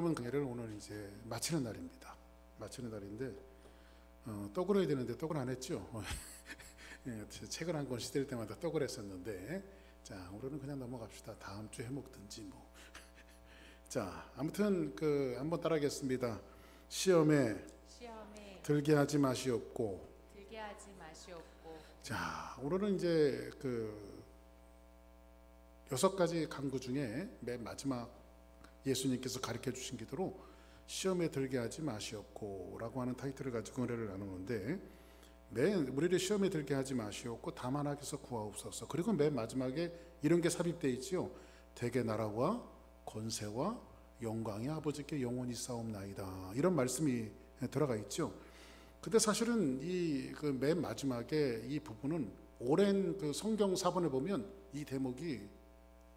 짧은 강의를 오늘 이제 마치는 날입니다. 마치는 날인데 떡을 해야 되는데 떡을 안 했죠. 예, 책을 한 권 시댈 때마다 떡을 했었는데, 자 오늘은 그냥 넘어갑시다. 다음 주에 해먹든지 뭐. 자 아무튼 한번 따라하겠습니다. 시험에 들게 하지 마시옵고. 자 오늘은 이제 6가지 강구 중에 맨 마지막 예수님께서 가르쳐 주신 기도로 시험에 들게 하지 마시옵고 라고 하는 타이틀을 가지고 은혜를 나누는데, 우리를 시험에 들게 하지 마시옵고 다만 악에서 구하옵소서. 그리고 맨 마지막에 이런 게 삽입되어 있지요. 대개 나라와 권세와 영광이 아버지께 영원히 싸움나이다, 이런 말씀이 들어가 있죠. 근데 사실은 이 맨 마지막에 이 부분은 오랜 성경 사본에 보면 이 대목이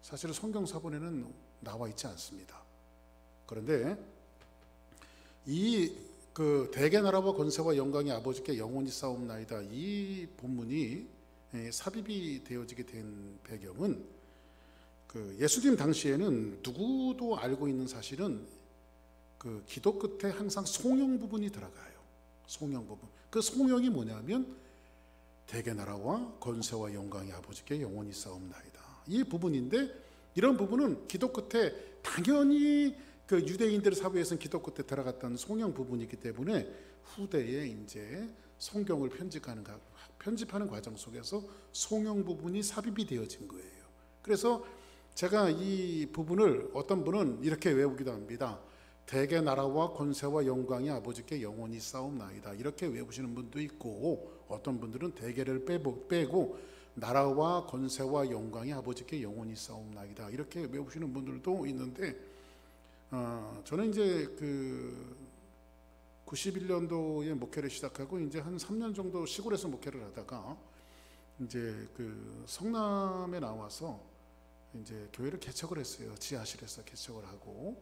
사실은 성경 사본에는 나와 있지 않습니다. 그런데 이 대개 나라와 권세와 영광이 아버지께 영원히 싸움나이다, 이 본문이 삽입이 되어지게 된 배경은 예수님 당시에는 누구도 알고 있는 사실은 기도 끝에 항상 송영 부분이 들어가요. 송영 부분. 그 송영이 뭐냐면 대개 나라와 권세와 영광이 아버지께 영원히 싸움나이다, 이 부분인데, 이런 부분은 기도 끝에 당연히 유대인들 사회에서는 기도 끝에 들어갔던 송영 부분이기 때문에 후대에 이제 성경을 편집하는 과정 속에서 송영 부분이 삽입이 되어진 거예요. 그래서 제가 이 부분을 어떤 분은 이렇게 외우기도 합니다. 대개 나라와 권세와 영광이 아버지께 영원히 싸움나이다, 이렇게 외우시는 분도 있고, 어떤 분들은 대개를 빼고 나라와 권세와 영광이 아버지께 영원히 싸움나이다, 이렇게 외우시는 분들도 있는데, 저는 이제 91년도에 목회를 시작하고 이제 한 3년 정도 시골에서 목회를 하다가 이제 성남에 나와서 이제 교회를 개척을 했어요. 지하실에서 개척을 하고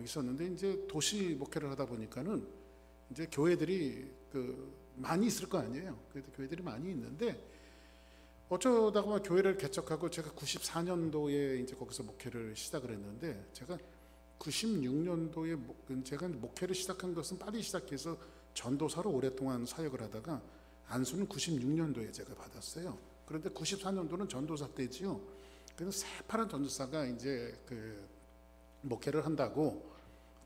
있었는데, 이제 도시 목회를 하다 보니까는 이제 교회들이 많이 있을 거 아니에요. 그래도 교회들이 많이 있는데, 어쩌다가 교회를 개척하고 제가 94년도에 이제 거기서 목회를 시작을 했는데, 제가 96년도에 제가 목회를 시작한 것은 빨리 시작해서 전도사로 오랫동안 사역을 하다가 안수는 96년도에 제가 받았어요. 그런데 94년도는 전도사 때지요. 그래서 새파란 전도사가 이제 목회를 한다고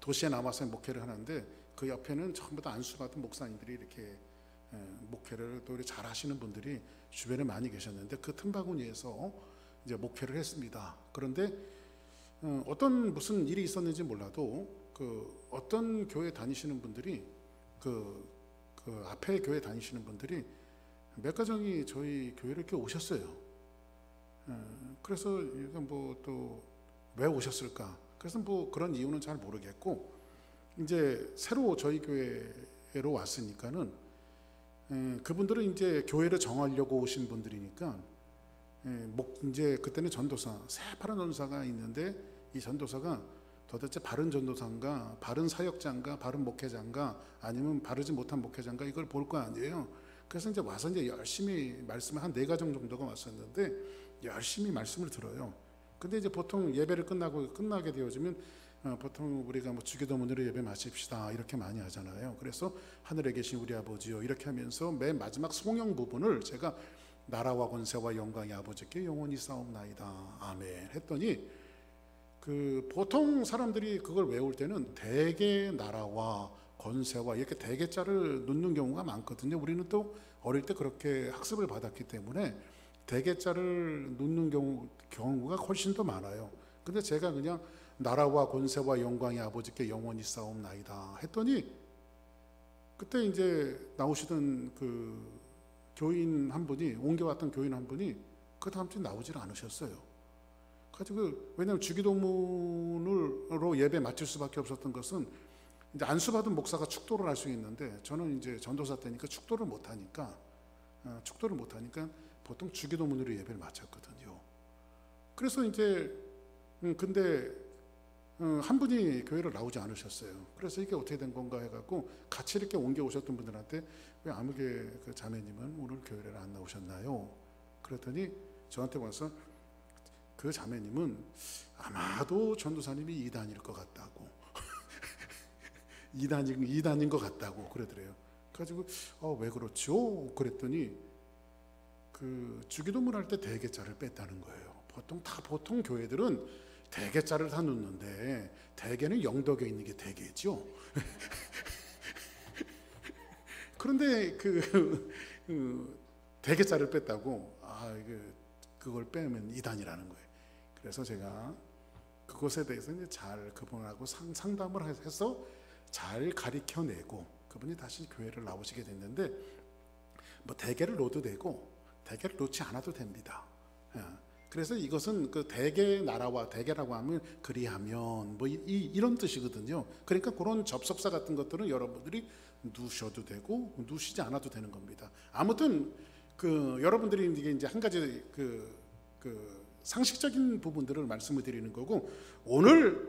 도시에 남아서 목회를 하는데, 그 옆에는 전부 다 안수 받은 목사님들이 이렇게 목회를 또 잘 하시는 분들이 주변에 많이 계셨는데, 그 틈바구니에서 이제 목회를 했습니다. 그런데 어떤 무슨 일이 있었는지 몰라도 어떤 교회 다니시는 분들이 앞에 교회 다니시는 분들이 몇 가정이 저희 교회를 이렇게 오셨어요. 그래서 이거 뭐 또 왜 오셨을까? 그래서 뭐 그런 이유는 잘 모르겠고, 이제 새로 저희 교회로 왔으니까는 그분들은 이제 교회를 정하려고 오신 분들이니까, 이제 그때는 전도사, 새파란 전도사가 있는데, 이 전도사가 도대체 바른 전도사인가, 바른 사역자인가, 바른 목회자인가, 아니면 바르지 못한 목회자인가, 이걸 볼 거 아니에요. 그래서 이제 와서 이제 열심히 말씀을 한 4가정 정도가 왔었는데 열심히 말씀을 들어요. 근데 이제 보통 예배를 끝나게 되어지면 보통 우리가 뭐 주기도문으로 예배 마칩시다, 이렇게 많이 하잖아요. 그래서 하늘에 계신 우리 아버지요, 이렇게 하면서 맨 마지막 송영 부분을 제가 나라와 권세와 영광이 아버지께 영원히 싸움나이다, 아멘 했더니, 보통 사람들이 그걸 외울 때는 대개 나라와 권세와 이렇게 대개자를 넣는 경우가 많거든요. 우리는 또 어릴 때 그렇게 학습을 받았기 때문에 대개자를 넣는 경우가 훨씬 더 많아요. 근데 제가 그냥 나라와 권세와 영광이 아버지께 영원히 싸움나이다 했더니, 그때 이제 나오시던 교인 한 분이, 옮겨왔던 교인 한 분이 그 다음 주에 나오질 않으셨어요. 가지고, 왜냐하면 주기도문으로 예배 마칠 수밖에 없었던 것은, 이제 안수받은 목사가 축도를 할 수 있는데, 저는 이제 전도사 때니까 축도를 못하니까 보통 주기도문으로 예배를 마쳤거든요. 그래서 이제 근데 한 분이 교회를 나오지 않으셨어요. 그래서 이게 어떻게 된 건가 해갖고 같이 이렇게 옮겨 오셨던 분들한테, 왜 아무개 자매님은 오늘 교회를 안 나오셨나요? 그랬더니 저한테 와서 그 자매님은 아마도 전도사님이 이단일 것 같다고 이단인 것 같다고 그러더래요. 그래가지고 왜 그렇죠? 그랬더니 그 주기도문 할 때 대개자를 뺐다는 거예요. 보통 교회들은 대개자를 다 놓는데 대개는 영덕에 있는 게 대개죠. 그런데 대개자를 뺐다고 그걸 빼면 이단이라는 거예요. 그래서 제가 그것에 대해서 이제 잘 그분하고 상담을 해서 잘 가르쳐내고 그분이 다시 교회를 나오시게 됐는데 뭐 대개를 놓도 되고 대개를 놓지 않아도 됩니다. 그래서 이것은 그 대개 나라와 대개라고 하면 그리하면 뭐 이런 뜻이거든요. 그러니까 그런 접속사 같은 것들은 여러분들이 누셔도 되고 누시지 않아도 되는 겁니다. 아무튼 여러분들이 이제 한 가지 상식적인 부분들을 말씀을 드리는 거고, 오늘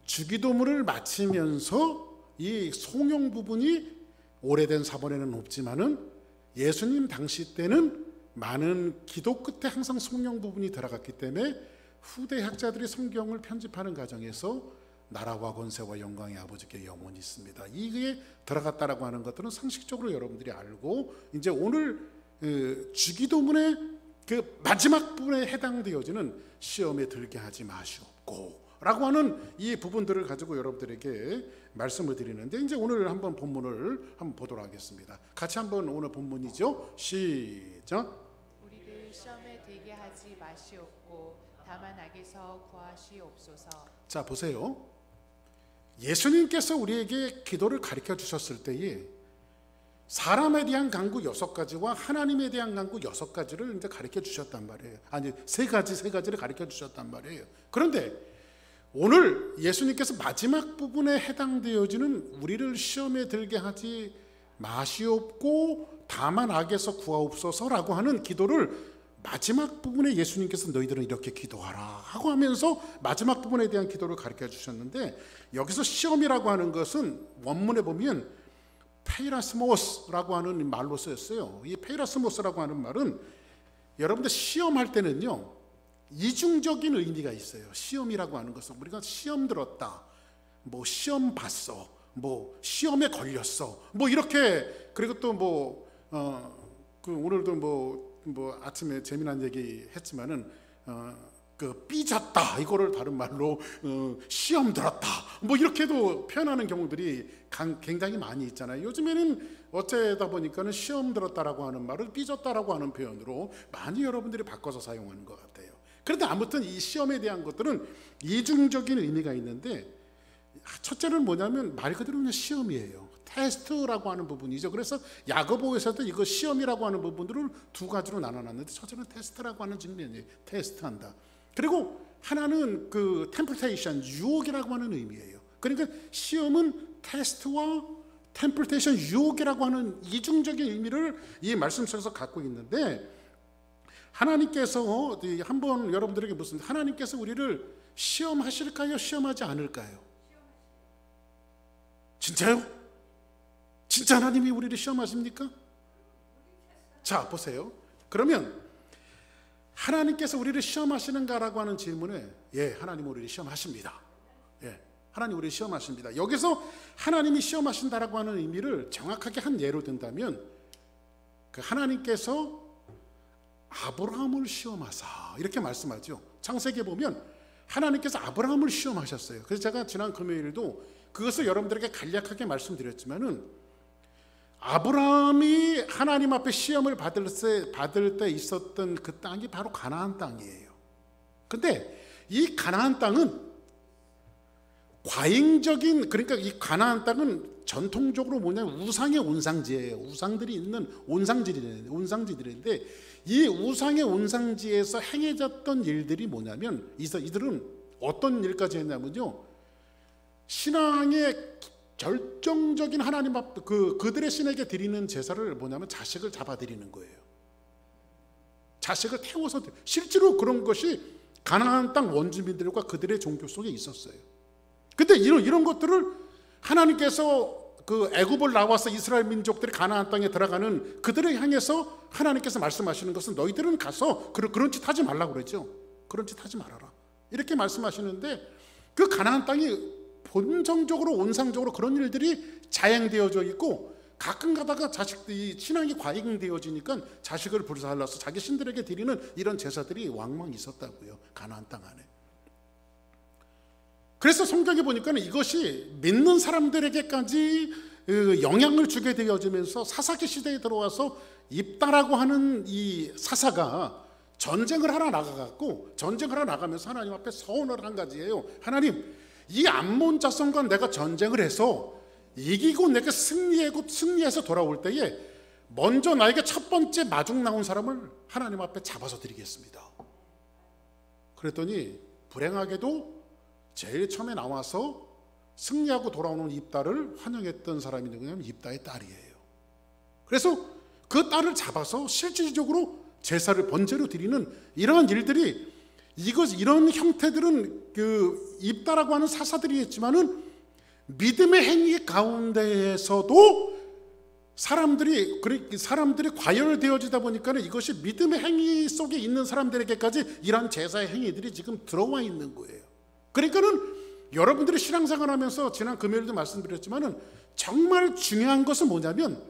주기도문을 마치면서 이 송영 부분이 오래된 사본에는 없지만은 예수님 당시 때는 많은 기도 끝에 항상 송영 부분이 들어갔기 때문에 후대 학자들이 성경을 편집하는 과정에서 나라와 권세와 영광의 아버지께 영원히 있습니다, 이게 들어갔다라고 하는 것들은 상식적으로 여러분들이 알고, 이제 오늘 주기도문의 그 마지막 부분에 해당되어지는 시험에 들게 하지 마시옵고 라고 하는 이 부분들을 가지고 여러분들에게 말씀을 드리는데, 이제 오늘 한번 본문을 한번 보도록 하겠습니다. 같이 한번 오늘 본문이죠. 시작. 우리를 시험에 들게 하지 마시옵고 다만 악에서 구하시옵소서. 자, 보세요. 예수님께서 우리에게 기도를 가르쳐 주셨을 때에 사람에 대한 간구 6가지와 하나님에 대한 간구 6가지를 이제 가르쳐 주셨단 말이에요. 아니, 세 가지를 가르쳐 주셨단 말이에요. 그런데 오늘 예수님께서 마지막 부분에 해당되어지는 우리를 시험에 들게 하지 마시옵고 다만 악에서 구하옵소서라고 하는 기도를 마지막 부분에 예수님께서 너희들은 이렇게 기도하라 하고 하면서 마지막 부분에 대한 기도를 가르쳐 주셨는데, 여기서 시험이라고 하는 것은 원문에 보면 페이라스모스라고 하는 말로 쓰였어요. 이 페이라스모스라고 하는 말은 여러분들 시험할 때는요 이중적인 의미가 있어요. 시험이라고 하는 것은 우리가 시험 들었다, 뭐 시험 봤어, 뭐 시험에 걸렸어, 뭐 이렇게, 그리고 또 오늘도 뭐 아침에 재미난 얘기 했지만은 삐졌다 이거를 다른 말로 시험 들었다 뭐 이렇게도 표현하는 경우들이 굉장히 많이 있잖아요. 요즘에는 어쩌다 보니까는 시험 들었다라고 하는 말을 삐졌다라고 하는 표현으로 많이 여러분들이 바꿔서 사용하는 것 같아요. 그런데 아무튼 이 시험에 대한 것들은 이중적인 의미가 있는데, 첫째는 뭐냐면 말 그대로 그냥 시험이에요. 테스트라고 하는 부분이죠. 그래서 야고보에서도 이거 시험이라고 하는 부분들을 두 가지로 나눠놨는데, 첫째는 테스트라고 하는 측면이에요. 테스트한다. 그리고 하나는 템플테이션, 유혹이라고 하는 의미예요. 그러니까 시험은 테스트와 템플테이션, 유혹이라고 하는 이중적인 의미를 이 말씀 속에서 갖고 있는데, 하나님께서 한번 여러분들에게 묻습니다. 하나님께서 우리를 시험하실까요? 시험하지 않을까요? 진짜요? 진짜 하나님이 우리를 시험하십니까? 자, 보세요. 그러면 하나님께서 우리를 시험하시는가라고 하는 질문에 하나님 우리를 시험하십니다. 하나님 우리를 시험하십니다. 여기서 하나님이 시험하신다라고 하는 의미를 정확하게 한 예로 든다면, 하나님께서 아브라함을 시험하사 이렇게 말씀하죠. 창세기에 보면 하나님께서 아브라함을 시험하셨어요. 그래서 제가 지난 금요일도 그것을 여러분들에게 간략하게 말씀드렸지만은, 아브라함이 하나님 앞에 시험을 받을 때 있었던 그 땅이 바로 가나안 땅이에요. 근데 이 가나안 땅은 과잉적인, 그러니까 이 가나안 땅은 전통적으로 뭐냐면 우상의 온상지예요. 우상들이 있는 온상지들인데, 이 우상의 온상지에서 행해졌던 일들이 뭐냐면, 이들은 어떤 일까지 했냐면요, 신앙의 결정적인 하나님 앞 그들의 신에게 드리는 제사를 뭐냐면 자식을 잡아 드리는 거예요. 자식을 태워서, 실제로 그런 것이 가나안 땅 원주민들과 그들의 종교 속에 있었어요. 근데 이런 것들을 하나님께서 애굽을 나와서 이스라엘 민족들이 가나안 땅에 들어가는 그들을 향해서 하나님께서 말씀하시는 것은, 너희들은 가서 그런 짓 하지 말라고 그러죠. 그런 짓 하지 말아라 이렇게 말씀하시는데, 그 가나안 땅이 본성적으로 온상적으로 그런 일들이 자행되어져 있고, 가끔 가다가 자식들이 신앙이 과잉되어지니까 자식을 불살라서 자기 신들에게 드리는 이런 제사들이 왕왕 있었다고요, 가나안 땅 안에. 그래서 성경에 보니까 이것이 믿는 사람들에게까지 영향을 주게 되어지면서 사사기 시대에 들어와서 입다라고 하는 이 사사가 전쟁을 하러 나가갖고, 전쟁을 하러 나가면서 하나님 앞에 서원을 한 가지예요. 하나님, 이 암몬 자손과 내가 전쟁을 해서 이기고 내가 승리해서 돌아올 때에 먼저 나에게 첫 번째 마중 나온 사람을 하나님 앞에 잡아서 드리겠습니다. 그랬더니 불행하게도 제일 처음에 나와서 승리하고 돌아오는 입다를 환영했던 사람이 누구냐면 입다의 딸이에요. 그래서 그 딸을 잡아서 실질적으로 제사를 번제로 드리는 이러한 일들이, 이런 형태들은 그 입다라고 하는 사사들이 했지만은 믿음의 행위 가운데에서도 사람들이 과열되어지다 보니까 이것이 믿음의 행위 속에 있는 사람들에게까지 이러한 제사의 행위들이 지금 들어와 있는 거예요. 그러니까는 여러분들이 신앙생활하면서 지난 금요일도 말씀드렸지만은 정말 중요한 것은 뭐냐면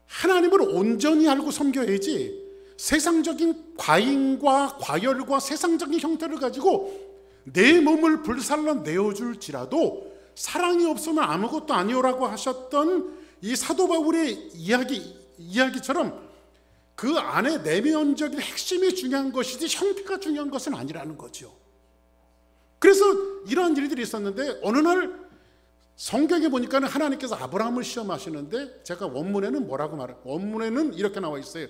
하나님을 온전히 알고 섬겨야지 세상적인 과잉과 과열과 세상적인 형태를 가지고 내 몸을 불살라 내어줄지라도 사랑이 없으면 아무것도 아니오라고 하셨던 이 사도 바울의 이야기처럼 그 안에 내면적인 핵심이 중요한 것이지 형태가 중요한 것은 아니라는 거죠. 그래서 이러한 일들이 있었는데 어느 날 성경에 보니까 하나님께서 아브라함을 시험하시는데, 제가 원문에는 원문에는 이렇게 나와 있어요.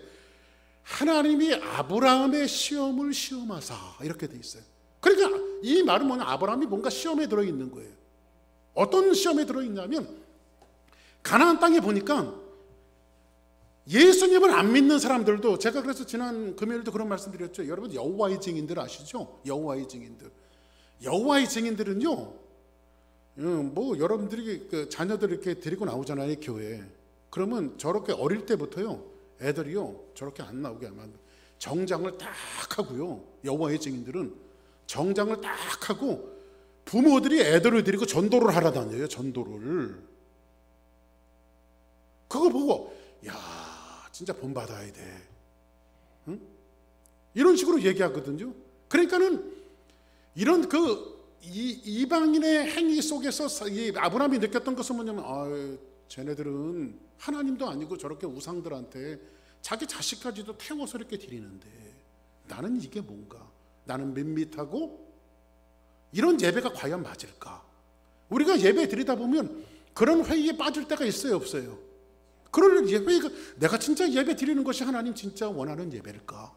하나님이 아브라함의 시험을 시험하사, 이렇게 돼 있어요. 그러니까 이 말은 뭐냐, 아브라함이 뭔가 시험에 들어있는 거예요. 어떤 시험에 들어있냐면, 가나안 땅에 보니까 예수님을 안 믿는 사람들도, 제가 그래서 지난 금요일도 그런 말씀 드렸죠. 여러분 여호와의 증인들 아시죠? 여호와의 증인들은요, 뭐 여러분들이 그 자녀들 이렇게 데리고 나오잖아요, 교회에. 그러면 저렇게 어릴 때부터요, 애들이요 저렇게 안 나오게 하면 정장을 딱 하고요, 여호와의 증인들은 정장을 딱 하고 부모들이 애들을 데리고 전도를 하러 다녀요. 전도를. 그거 보고 야 진짜 본받아야 돼, 응? 이런 식으로 얘기하거든요. 그러니까는 이런 이방인의 행위 속에서 이 아브라함이 느꼈던 것은 뭐냐면, 쟤네들은 하나님도 아니고 저렇게 우상들한테 자기 자식까지도 태워서 이렇게 드리는데 나는 이게 뭔가, 나는 밋밋하고 이런 예배가 과연 맞을까? 우리가 예배 드리다 보면 그런 회의에 빠질 때가 있어요, 없어요? 그런 회의가, 내가 진짜 예배 드리는 것이 하나님 진짜 원하는 예배일까?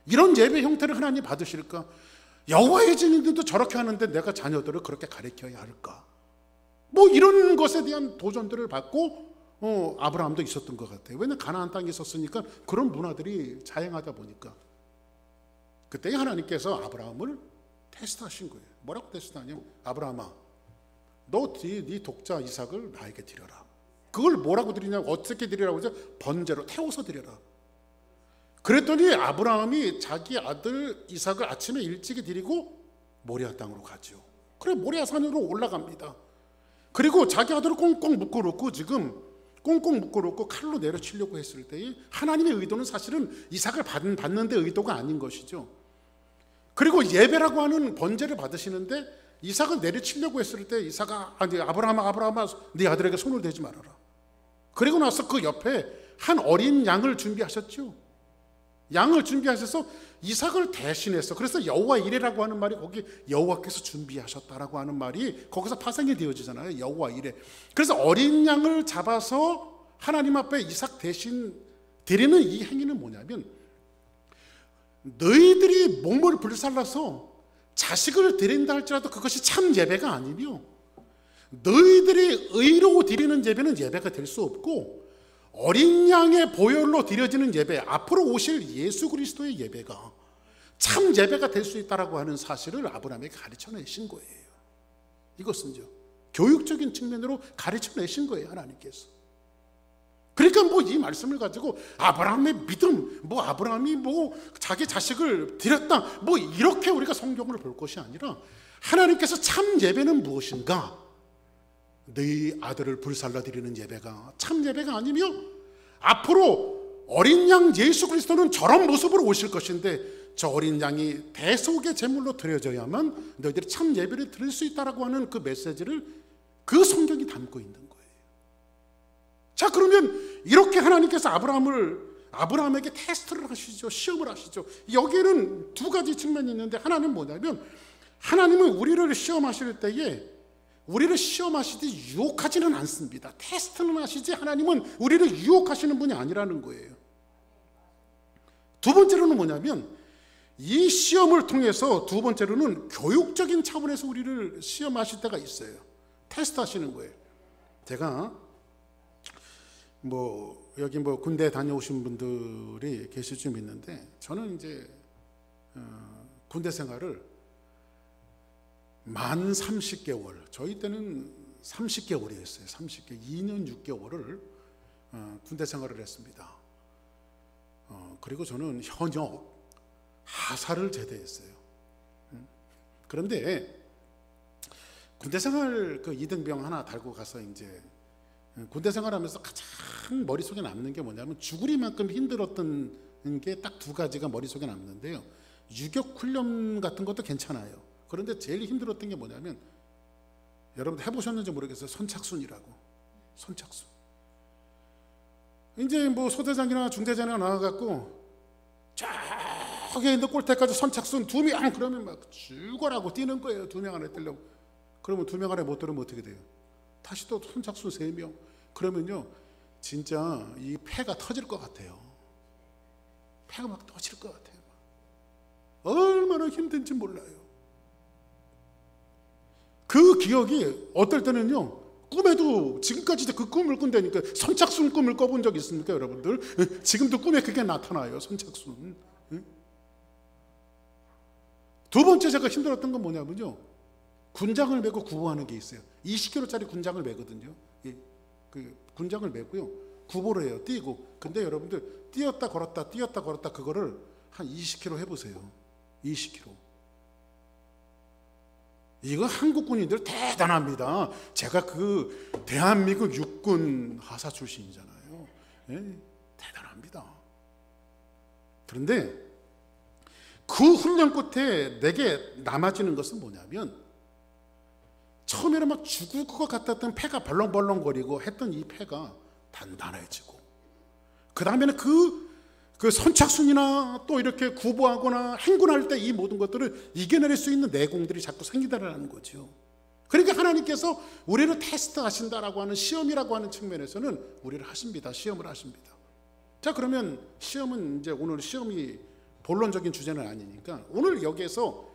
이런 예배 형태를 하나님 받으실까? 여호와의 증인들도 저렇게 하는데 내가 자녀들을 그렇게 가르쳐야 할까? 뭐 이런 것에 대한 도전들을 받고 아브라함도 있었던 것 같아요. 왜냐하면 가나안 땅에 있었으니까 그런 문화들이 자행하다 보니까. 그때 하나님께서 아브라함을 테스트하신 거예요. 뭐라고 테스트하냐면, 아브라함아, 너 네 독자 이삭을 나에게 드려라. 그걸 뭐라고 드리냐면, 어떻게 드리라고 하죠? 번제로 태워서 드려라. 그랬더니 아브라함이 자기 아들 이삭을 아침에 일찍이 드리고 모리아 땅으로 가죠. 그래 모리아 산으로 올라갑니다. 그리고 자기 아들을 꽁꽁 묶어놓고, 지금 꽁꽁 묶어놓고 칼로 내려치려고 했을 때에 하나님의 의도는 사실은 이삭을 받는 데 의도가 아닌 것이죠. 그리고 예배라고 하는 번제를 받으시는데 이삭을 내려치려고 했을 때 아브라함아 네 아들에게 손을 대지 말아라. 그리고 나서 그 옆에 한 어린 양을 준비하셨죠. 양을 준비하셔서 이삭을 대신해서, 그래서 여호와 이레라고 하는 말이 거기 여호와께서 준비하셨다라고 하는 말이 거기서 파생이 되어지잖아요. 여호와 이레. 그래서 어린 양을 잡아서 하나님 앞에 이삭 대신 드리는 이 행위는 뭐냐면, 너희들이 몸을 불살라서 자식을 드린다 할지라도 그것이 참 예배가 아니며, 너희들이 의로 드리는 예배는 예배가 될 수 없고, 어린 양의 보혈로 드려지는 예배, 앞으로 오실 예수 그리스도의 예배가 참 예배가 될 수 있다라고 하는 사실을 아브라함에게 가르쳐내신 거예요. 이것은요, 교육적인 측면으로 가르쳐내신 거예요, 하나님께서. 그러니까 뭐 이 말씀을 가지고 아브라함의 믿음, 뭐 아브라함이 뭐 자기 자식을 드렸다, 뭐 이렇게 우리가 성경을 볼 것이 아니라 하나님께서 참 예배는 무엇인가? 너희 아들을 불살라 드리는 예배가 참 예배가 아니며, 앞으로 어린 양 예수 그리스도는 저런 모습으로 오실 것인데 저 어린 양이 대속의 제물로 드려져야만 너희들이 참 예배를 드릴 수 있다라고 하는 그 메시지를 그 성경이 담고 있는 거예요. 자, 그러면 이렇게 하나님께서 아브라함에게 테스트를 하시죠. 시험을 하시죠. 여기에는 두 가지 측면이 있는데, 하나는 뭐냐면, 하나님은 우리를 시험하실 때에 우리를 시험하시지 유혹하지는 않습니다. 테스트는 하시지 하나님은 우리를 유혹하시는 분이 아니라는 거예요. 두 번째로는 뭐냐면, 이 시험을 통해서 두 번째로는 교육적인 차원에서 우리를 시험하실 때가 있어요. 테스트 하시는 거예요. 제가 여기 군대 다녀오신 분들이 계실 좀 있는데, 저는 이제 군대 생활을 만 30개월, 저희 때는 30개월이었어요. 30개월, 2년 6개월을 군대 생활을 했습니다. 그리고 저는 현역 하사를 제대했어요. 그런데 군대 생활 그 이등병 하나 달고 가서 이제 군대 생활하면서 가장 머릿속에 남는 게 뭐냐면, 죽으리만큼 힘들었던 게 딱 두 가지가 머릿속에 남는데요. 유격 훈련 같은 것도 괜찮아요. 그런데 제일 힘들었던 게 뭐냐면, 여러분 해보셨는지 모르겠어요. 선착순이라고. 선착순. 이제 소대장이나 중대장이나 나와갖고 저기 있는 꼴대까지 선착순 2명 그러면 막 죽어라고 뛰는 거예요. 2명 안에 뛰려고. 그러면 2명 안에 못 들으면 어떻게 돼요? 다시 또 선착순 3명. 그러면요, 진짜 이 폐가 터질 것 같아요. 폐가 막 터질 것 같아요. 얼마나 힘든지 몰라요. 그 기억이 어떨 때는요, 꿈에도, 지금까지도 그 꿈을 꾼다니까. 선착순 꿈을 꿔본 적 있습니까, 여러분들? 지금도 꿈에 그게 나타나요, 선착순. 두 번째 제가 힘들었던 건 뭐냐면요, 군장을 메고 구보하는 게 있어요. 20kg짜리 군장을 메거든요. 그 군장을 메고요, 구보를 해요. 뛰고. 근데 여러분들 뛰었다 걸었다 그거를 한 20km 해보세요. 20km. 이거 한국 군인들 대단합니다. 제가 그 대한민국 육군 하사 출신이잖아요. 대단합니다. 그런데 그 훈련 끝에 내게 남아지는 것은 뭐냐면, 처음에는 막 죽을 것 같았던 폐가 벌렁벌렁거리고 했던 이 폐가 단단해지고, 그 다음에는 그 선착순이나 또 이렇게 구보하거나 행군할 때 이 모든 것들을 이겨낼 수 있는 내공들이 자꾸 생기다라는 거죠. 그러니까 하나님께서 우리를 테스트 하신다라고 하는, 시험이라고 하는 측면에서는 우리를 하십니다. 시험을 하십니다. 자, 그러면 시험은 이제 오늘 시험이 본론적인 주제는 아니니까, 오늘 여기에서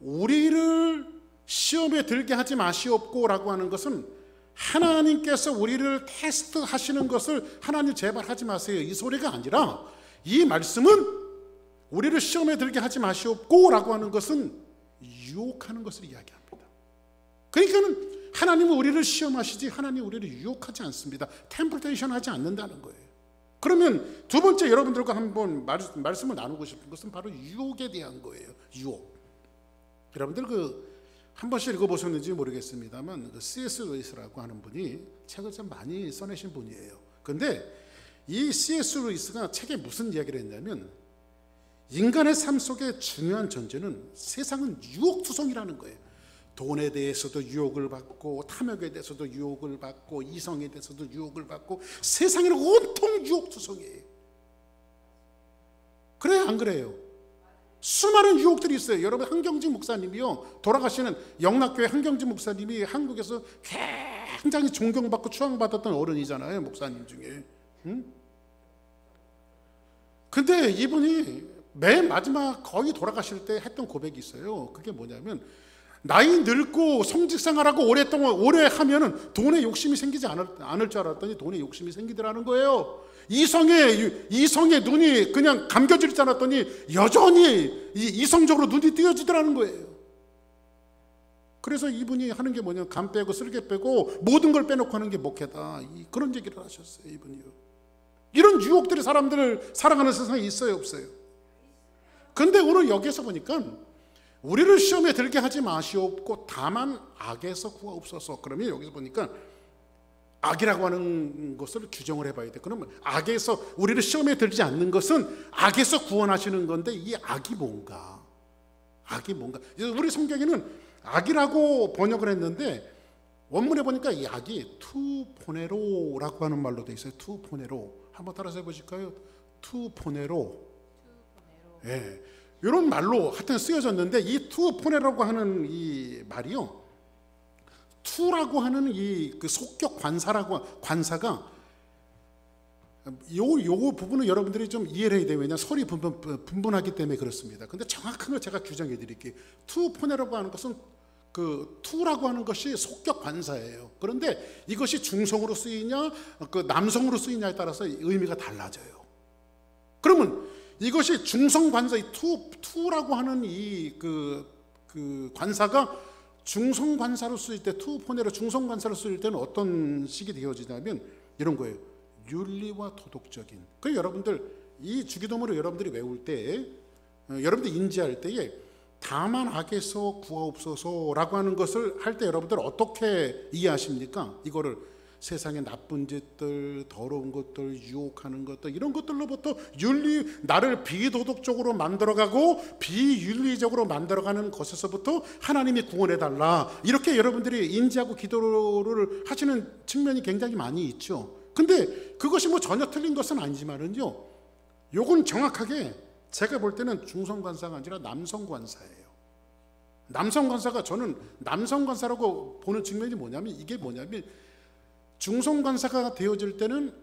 우리를 시험에 들게 하지 마시옵고라고 하는 것은, 하나님께서 우리를 테스트 하시는 것을 하나님 제발 하지 마세요, 이 소리가 아니라, 이 말씀은 우리를 시험에 들게 하지 마시옵고라고 하는 것은 유혹하는 것을 이야기합니다. 그러니까는 하나님은 우리를 시험하시지 하나님 우리를 유혹하지 않습니다. 템플테이션 하지 않는다는 거예요. 그러면 두 번째 여러분들과 한번 말씀을 나누고 싶은 것은 바로 유혹에 대한 거예요. 유혹. 여러분들 한 번씩 읽어보셨는지 모르겠습니다만, C.S. 루이스라고 하는 분이 책을 좀 많이 써내신 분이에요. 근데 이 C.S. 루이스가 책에 무슨 이야기를 했냐면, 인간의 삶 속에 중요한 전제는 세상은 유혹투성이라는 거예요. 돈에 대해서도 유혹을 받고, 탐욕에 대해서도 유혹을 받고, 이성에 대해서도 유혹을 받고, 세상에는 온통 유혹투성이에요. 그래요, 안 그래요? 수많은 유혹들이 있어요. 여러분, 한경직 목사님이요, 돌아가시는 영락교회 한경직 목사님이 한국에서 굉장히 존경받고 추앙받았던 어른이잖아요, 목사님 중에. 근데 이분이 맨 마지막 거의 돌아가실 때 했던 고백이 있어요. 그게 뭐냐면, 나이 늙고 성직생활하고 오래 하면은 돈에 욕심이 생기지 않을 줄 알았더니 돈에 욕심이 생기더라는 거예요. 이성의 눈이 그냥 감겨질 줄 알았더니 여전히 이성적으로 눈이 띄어지더라는 거예요. 그래서 이분이 하는 게 뭐냐면, 간 빼고 쓸개 빼고 모든 걸 빼놓고 하는 게 목회다, 그런 얘기를 하셨어요, 이분이요. 이런 유혹들이 사람들을 살아가는 세상에 있어요, 없어요? 근데 오늘 여기서 보니까 우리를 시험에 들게 하지 마시옵고 다만 악에서 구하옵소서. 그러면 여기서 보니까 악이라고 하는 것을 규정을 해봐야 돼. 그러면 악에서 우리를 시험에 들지 않는 것은 악에서 구원하시는 건데 이 악이 뭔가? 악이 뭔가? 우리 성경에는 악이라고 번역을 했는데 원문에 보니까 이 악이 투포네로라고 하는 말로 돼 있어요. 투포네로. 한번 따라서 해보실까요? 투포네로. 예, 이런 말로 하여튼 쓰여졌는데 이 투포네라고 하는 이 말이요, 투라고 하는 이 그 속격 관사가 요 부분은 여러분들이 좀 이해를 해야 돼요. 왜냐하면 설이 분분하기 때문에 그렇습니다. 근데 정확한 걸 제가 규정해 드릴게요. 투포네라고 하는 것은 그 투라고 하는 것이 속격 관사예요. 그런데 이것이 중성으로 쓰이냐 그 남성으로 쓰이냐에 따라서 의미가 달라져요. 그러면 이것이 중성 관사, 이 투라고 하는 이 그 관사가 중성 관사로 쓰일 때, 투포네로 중성 관사로 쓰일 때는 어떤 식이 되어지냐면 이런 거예요. 윤리와 도덕적인. 그 여러분들 이 주기도문을 여러분들이 외울 때, 여러분들이 인지할 때에 다만 악에서 구하옵소서라고 하는 것을 할 때 여러분들 어떻게 이해하십니까? 이거를 세상의 나쁜 짓들, 더러운 것들, 유혹하는 것들, 이런 것들로부터 나를 비도덕적으로 만들어가고 비윤리적으로 만들어가는 것에서부터 하나님이 구원해달라, 이렇게 여러분들이 인지하고 기도를 하시는 측면이 굉장히 많이 있죠. 근데 그것이 뭐 전혀 틀린 것은 아니지만은요, 요건 정확하게 제가 볼 때는 중성관사가 아니라 남성관사예요. 남성관사가, 저는 남성관사라고 보는 측면이 뭐냐면, 이게 뭐냐면 중성관사가 되어질 때는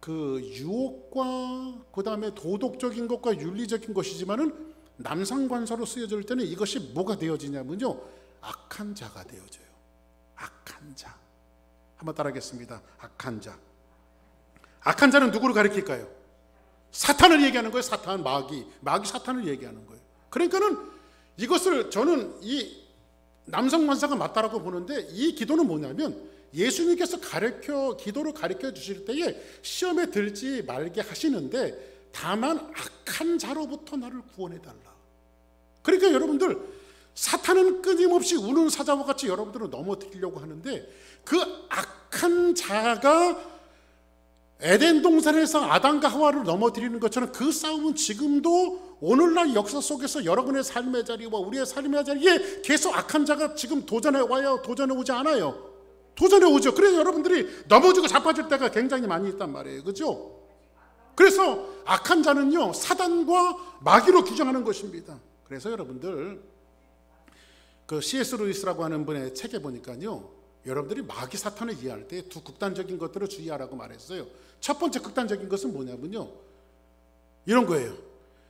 그 유혹과 그 다음에 도덕적인 것과 윤리적인 것이지만은 남성관사로 쓰여질 때는 이것이 뭐가 되어지냐면요, 악한 자가 되어져요. 악한 자. 한번 따라하겠습니다. 악한 자. 악한 자는 누구를 가리킬까요? 사탄을 얘기하는 거예요. 사탄, 마귀 사탄을 얘기하는 거예요. 그러니까는 이것을 저는 이 남성관사가 맞다라고 보는데, 이 기도는 뭐냐면 예수님께서 기도를 가르쳐 주실 때에 시험에 들지 말게 하시는데 다만 악한 자로부터 나를 구원해달라. 그러니까 여러분들, 사탄은 끊임없이 우는 사자와 같이 여러분들을 넘어뜨리려고 하는데, 그 악한 자가 에덴 동산에서 아담과 하와를 넘어뜨리는 것처럼 그 싸움은 지금도 오늘날 역사 속에서 여러분의 삶의 자리와 우리의 삶의 자리에 계속 악한 자가 지금 도전해 오지 않아요. 도전해 오죠. 그래서 여러분들이 넘어지고 자빠질 때가 굉장히 많이 있단 말이에요. 그죠? 그래서 악한 자는요, 사단과 마귀로 규정하는 것입니다. 그래서 여러분들, 그 C.S. 루이스라고 하는 분의 책에 보니까요, 여러분들이 마귀 사탄을 이해할 때 두 극단적인 것들을 주의하라고 말했어요. 첫 번째 극단적인 것은 뭐냐면요, 이런 거예요.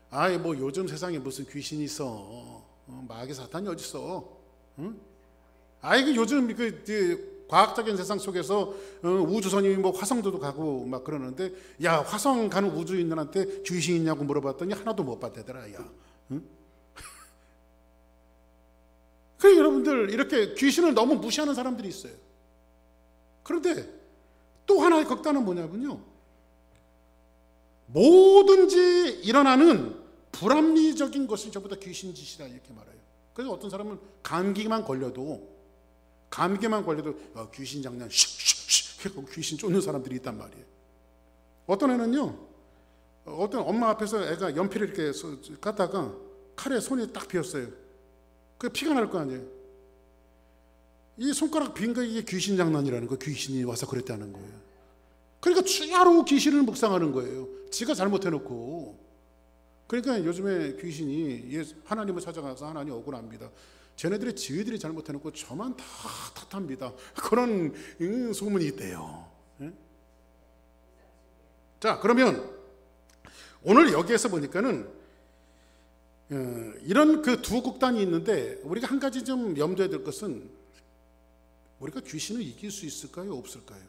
아이 뭐 요즘 세상에 무슨 귀신이 있어, 마귀 사탄이 어디 있어? 응? 아이 그 요즘 그 과학적인 세상 속에서 우주선이 뭐 화성도 가고 막 그러는데, 야 화성 가는 우주인들한테 귀신 있냐고 물어봤더니 하나도 못 봤대더라. 야, 응? 그래 여러분들, 이렇게 귀신을 너무 무시하는 사람들이 있어요. 그런데 또 하나의 극단은 뭐냐면요, 뭐든지 일어나는 불합리적인 것이 전부 다 귀신 짓이다, 이렇게 말해요. 그래서 어떤 사람은 감기만 걸려도 귀신 장난 슉슉슉 귀신 쫓는 사람들이 있단 말이에요. 어떤 애는요, 어떤 엄마 앞에서 애가 연필을 이렇게 깠다가 칼에 손이 딱 비었어요. 그 피가 날 거 아니에요. 이 손가락 빈 거, 이게 귀신 장난이라는 거, 귀신이 와서 그랬다는 거예요. 그러니까 추야로 귀신을 묵상하는 거예요. 지가 잘못해놓고. 그러니까 요즘에 귀신이 하나님을 찾아가서 하나님 억울합니다. 쟤네들이 지희들이 잘못해놓고 저만 다 탓합니다. 그런 소문이 있대요. 자, 그러면 오늘 여기에서 보니까는 이런 그 두 극단이 있는데, 우리가 한 가지 좀 염두에 둘 것은, 우리가 귀신을 이길 수 있을까요? 없을까요?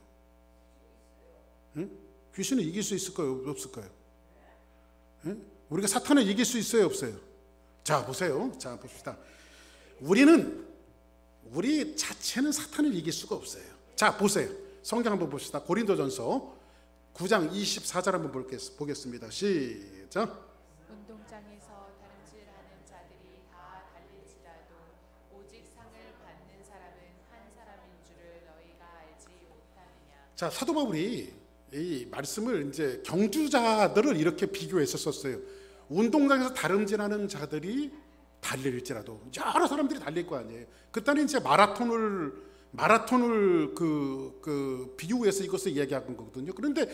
귀신을 이길 수 있을까요? 없을까요? 우리가 사탄을 이길 수 있어요? 없어요? 자 보세요. 자 봅시다. 우리 자체는 사탄을 이길 수가 없어요. 자 보세요. 성경 한번 봅시다. 고린도전서 9장 24절 한번 보겠습니다. 시작. 운동장에서 다름질하는 자들이 다 달릴지라도 자, 사도 바울이 이 말씀을 이제 경주자들을 이렇게 비교해서 썼어요. 운동장에서 다름질하는 자들이 달릴지라도 여러 사람들이 달릴 거 아니에요. 그때는 이제 마라톤을 비유해서 이것을 이야기한 거거든요. 그런데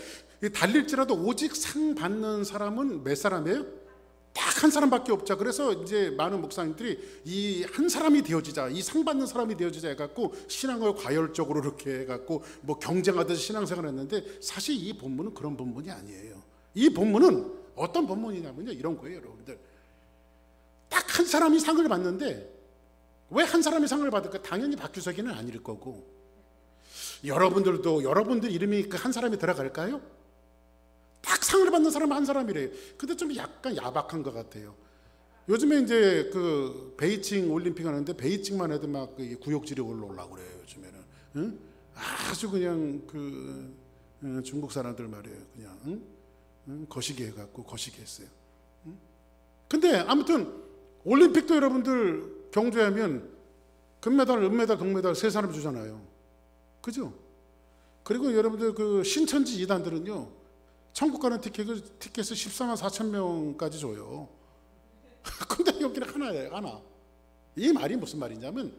달릴지라도 오직 상 받는 사람은 몇 사람이에요? 딱 한 사람밖에 없죠. 그래서 이제 많은 목사님들이 이 한 사람이 되어지자, 이 상 받는 사람이 되어지자 해갖고 신앙을 과열적으로 이렇게 해갖고 뭐 경쟁하듯이 신앙생활을 했는데, 사실 이 본문은 그런 본문이 아니에요. 이 본문은 어떤 본문이냐면요, 이런 거예요, 여러분들. 딱 한 사람이 상을 받는데, 왜 한 사람이 상을 받을까? 당연히 박규석이는 아닐 거고, 여러분들 이름이 그 한 사람이 들어갈까요? 딱 상을 받는 사람은 한 사람이래요. 근데 좀 약간 야박한 것 같아요. 요즘에 이제 그 베이징 올림픽 하는데 베이징만 해도 막 구역질이 올라오려고 그래요, 요즘에는. 응? 아주 그냥 중국 사람들 말이에요. 그냥 거시기 해갖고 거시기 했어요. 근데 아무튼 올림픽도 여러분들 경주하면 금메달, 은메달, 동메달 세 사람 주잖아요. 그죠? 그리고 여러분들 그 신천지 이단들은요, 천국 가는 티켓을 14만 4천 명까지 줘요. 근데 여기는 하나예요, 하나. 이 말이 무슨 말이냐면,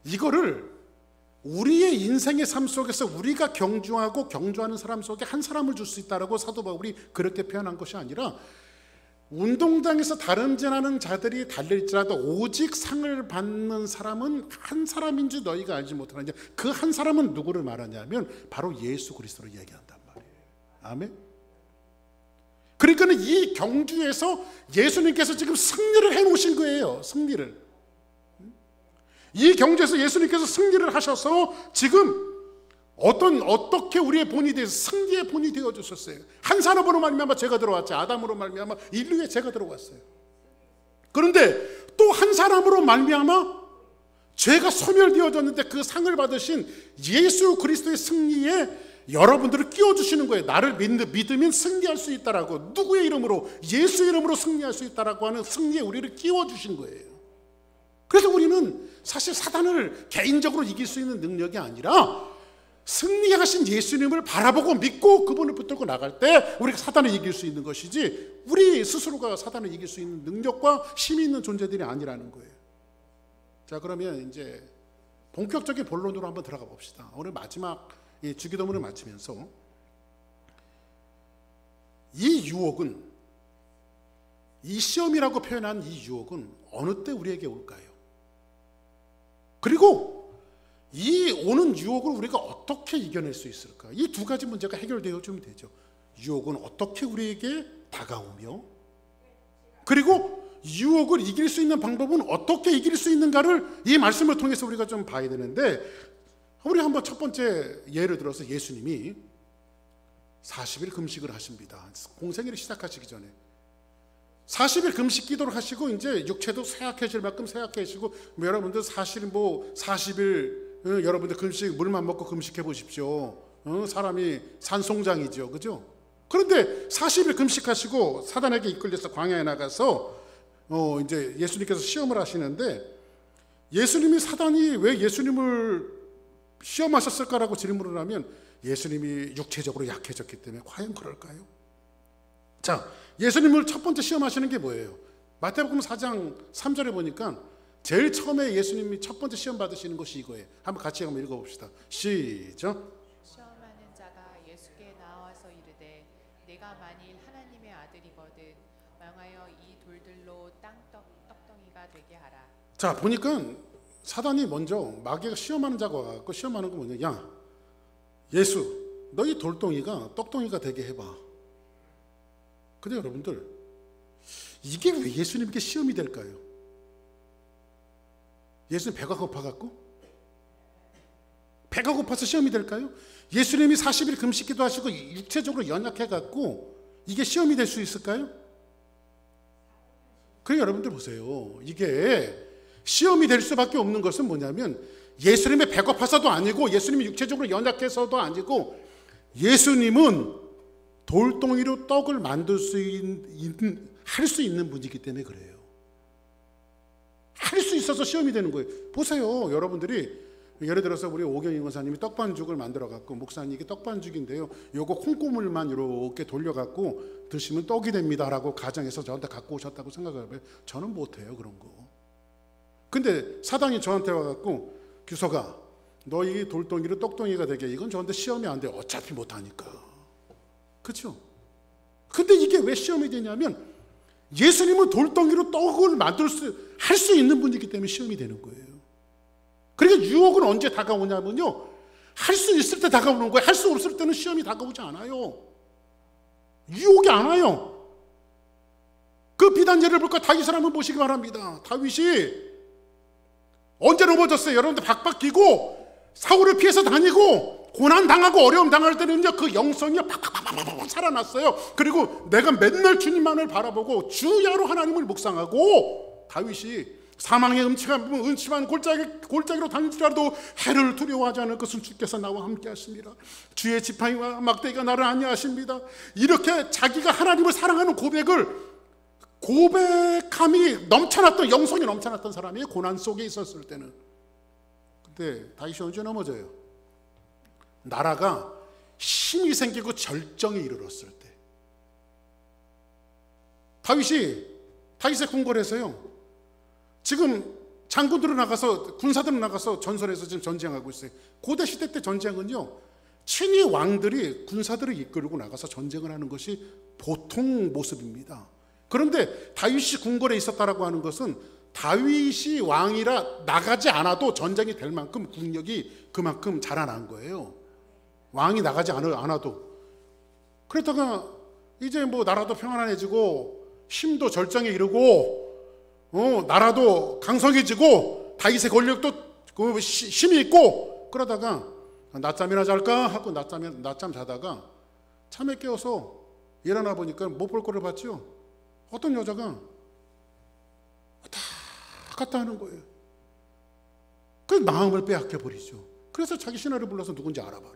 이거를 우리의 인생의 삶 속에서 우리가 경주하고 경주하는 사람 속에 한 사람을 줄 수 있다라고 사도 바울이 그렇게 표현한 것이 아니라, 운동장에서 다름질하는 자들이 달릴지라도 오직 상을 받는 사람은 한 사람인 줄 너희가 알지 못하느냐. 그 한 사람은 누구를 말하냐면 바로 예수 그리스도를 얘기한단 말이에요. 아멘. 그러니까 이 경주에서 예수님께서 지금 승리를 해놓으신 거예요. 승리를. 이 경주에서 예수님께서 승리를 하셔서 지금 어떻게 우리의 본이 되어서 승리의 본이 되어 주셨어요. 한 사람으로 말미암아 죄가 들어왔죠. 아담으로 말미암아 인류의 죄가 들어왔어요. 그런데 또 한 사람으로 말미암아 죄가 소멸되어졌는데 그 상을 받으신 예수 그리스도의 승리에 여러분들을 끼워주시는 거예요. 나를 믿으면 승리할 수 있다라고. 누구의 이름으로? 예수 이름으로 승리할 수 있다라고 하는 승리에 우리를 끼워주신 거예요. 그래서 우리는 사실 사단을 개인적으로 이길 수 있는 능력이 아니라 승리하신 예수님을 바라보고 믿고 그분을 붙들고 나갈 때 우리가 사단을 이길 수 있는 것이지, 우리 스스로가 사단을 이길 수 있는 능력과 힘이 있는 존재들이 아니라는 거예요. 자, 그러면 이제 본격적인 본론으로 한번 들어가 봅시다. 오늘 마지막 주기도문을 마치면서 이 유혹은, 이 시험이라고 표현한 이 유혹은 어느 때 우리에게 올까요? 그리고 이 오는 유혹을 우리가 어떻게 이겨낼 수 있을까? 이 두 가지 문제가 해결되어주면 되죠. 유혹은 어떻게 우리에게 다가오며, 그리고 유혹을 이길 수 있는 방법은 어떻게 이길 수 있는가를 이 말씀을 통해서 우리가 좀 봐야 되는데, 우리 한번 첫 번째 예를 들어서 예수님이 40일 금식을 하십니다. 공생애를 시작하시기 전에 40일 금식 기도를 하시고, 이제 육체도 쇠약해질 만큼 쇠약해지고, 여러분들 사실 40일 여러분들 금식, 물만 먹고 금식해 보십시오. 사람이 산송장이죠, 그죠? 그런데 40일 금식하시고 사단에게 이끌려서 광야에 나가서 이제 예수님께서 시험을 하시는데, 예수님이, 사단이 왜 예수님을 시험하셨을까라고 질문을 하면 예수님이 육체적으로 약해졌기 때문에. 과연 그럴까요? 자, 예수님을 첫 번째 시험하시는 게 뭐예요? 마태복음 4장 3절에 보니까 제일 처음에 예수님이 첫 번째 시험 받으시는 것이 이거예요. 한번 같이 한번 읽어봅시다. 시작. 시험하는 자가 예수께 나와서 이르되 내가 만일 하나님의 아들이거든 망하여 이 돌들로 떡덩이가 되게 하라. 자, 보니까 사단이 먼저, 마귀가 시험하는 자가 와서 시험하는 거 뭐냐? 야, 예수, 너희 돌덩이가 떡덩이가 되게 해봐. 근데 여러분들, 이게 왜 예수님께 시험이 될까요? 예수님 배가 고파갖고? 배가 고파서 시험이 될까요? 예수님이 40일 금식기도 하시고 육체적으로 연약해갖고 이게 시험이 될 수 있을까요? 그래, 여러분들 보세요. 이게 시험이 될 수밖에 없는 것은 뭐냐면, 예수님의 배고파서도 아니고 예수님이 육체적으로 연약해서도 아니고, 예수님은 돌덩이로 떡을 만들 할 수 있는 분이기 때문에 그래요. 할 수 있어서 시험이 되는 거예요. 보세요, 여러분들이 예를 들어서 우리 오경희 권사님이 떡반죽을 만들어 갖고, 목사님 이게 떡반죽인데요, 요거 콩고물만 이렇게 돌려 갖고 드시면 떡이 됩니다라고 가정해서 저한테 갖고 오셨다고 생각을 해요. 저는 못해요 그런 거. 근데 사단이 저한테 와갖고, 규서가 너 이 돌덩이로 떡덩이가 되게, 이건 저한테 시험이 안 돼. 어차피 못하니까. 그렇죠? 근데 이게 왜 시험이 되냐면, 예수님은 돌덩이로 떡을 할 수 있는 분이기 때문에 시험이 되는 거예요. 그러니까 유혹은 언제 다가오냐면요, 할 수 있을 때 다가오는 거예요. 할 수 없을 때는 시험이 다가오지 않아요. 유혹이 안 와요. 그 비단 예를 볼까? 다윗을 한번 보시기 바랍니다. 다윗이 언제 넘어졌어요? 여러분들 박박 끼고 사울을 피해서 다니고 고난 당하고 어려움 당할 때는요, 그 영성이 팍팍팍팍 살아났어요. 그리고 내가 맨날 주님만을 바라보고 주야로 하나님을 묵상하고, 다윗이 사망의 음침한 골짜기로 다닐지라도 해를 두려워하지 않을 것은 주께서 나와 함께 하십니다. 주의 지팡이와 막대기가 나를 안위하십니다. 이렇게 자기가 하나님을 사랑하는 고백함이 넘쳐났던, 영성이 넘쳐났던 사람이 고난 속에 있었을 때는. 근데 다윗이 언제 넘어져요? 나라가 힘이 생기고 절정에 이르렀을 때. 다윗의 궁궐에서요, 지금 장군들은 나가서, 군사들은 나가서 전선에서 지금 전쟁하고 있어요. 고대 시대 때 전쟁은요, 친위 왕들이 군사들을 이끌고 나가서 전쟁을 하는 것이 보통 모습입니다. 그런데 다윗이 궁궐에 있었다라고 하는 것은, 다윗이 왕이라 나가지 않아도 전쟁이 될 만큼 국력이 그만큼 자라난 거예요. 왕이 나가지 않아도. 그러다가 이제 뭐 나라도 평안해지고 힘도 절정에 이르고 나라도 강성해지고 다윗의 권력도 힘이 있고, 그러다가 낮잠이나 잘까 하고 낮잠 자다가 잠에 깨어서 일어나 보니까 못 볼 거를 봤죠. 어떤 여자가 왔다 갔다 하는 거예요. 그 마음을 빼앗겨 버리죠. 그래서 자기 신하를 불러서 누군지 알아봐라.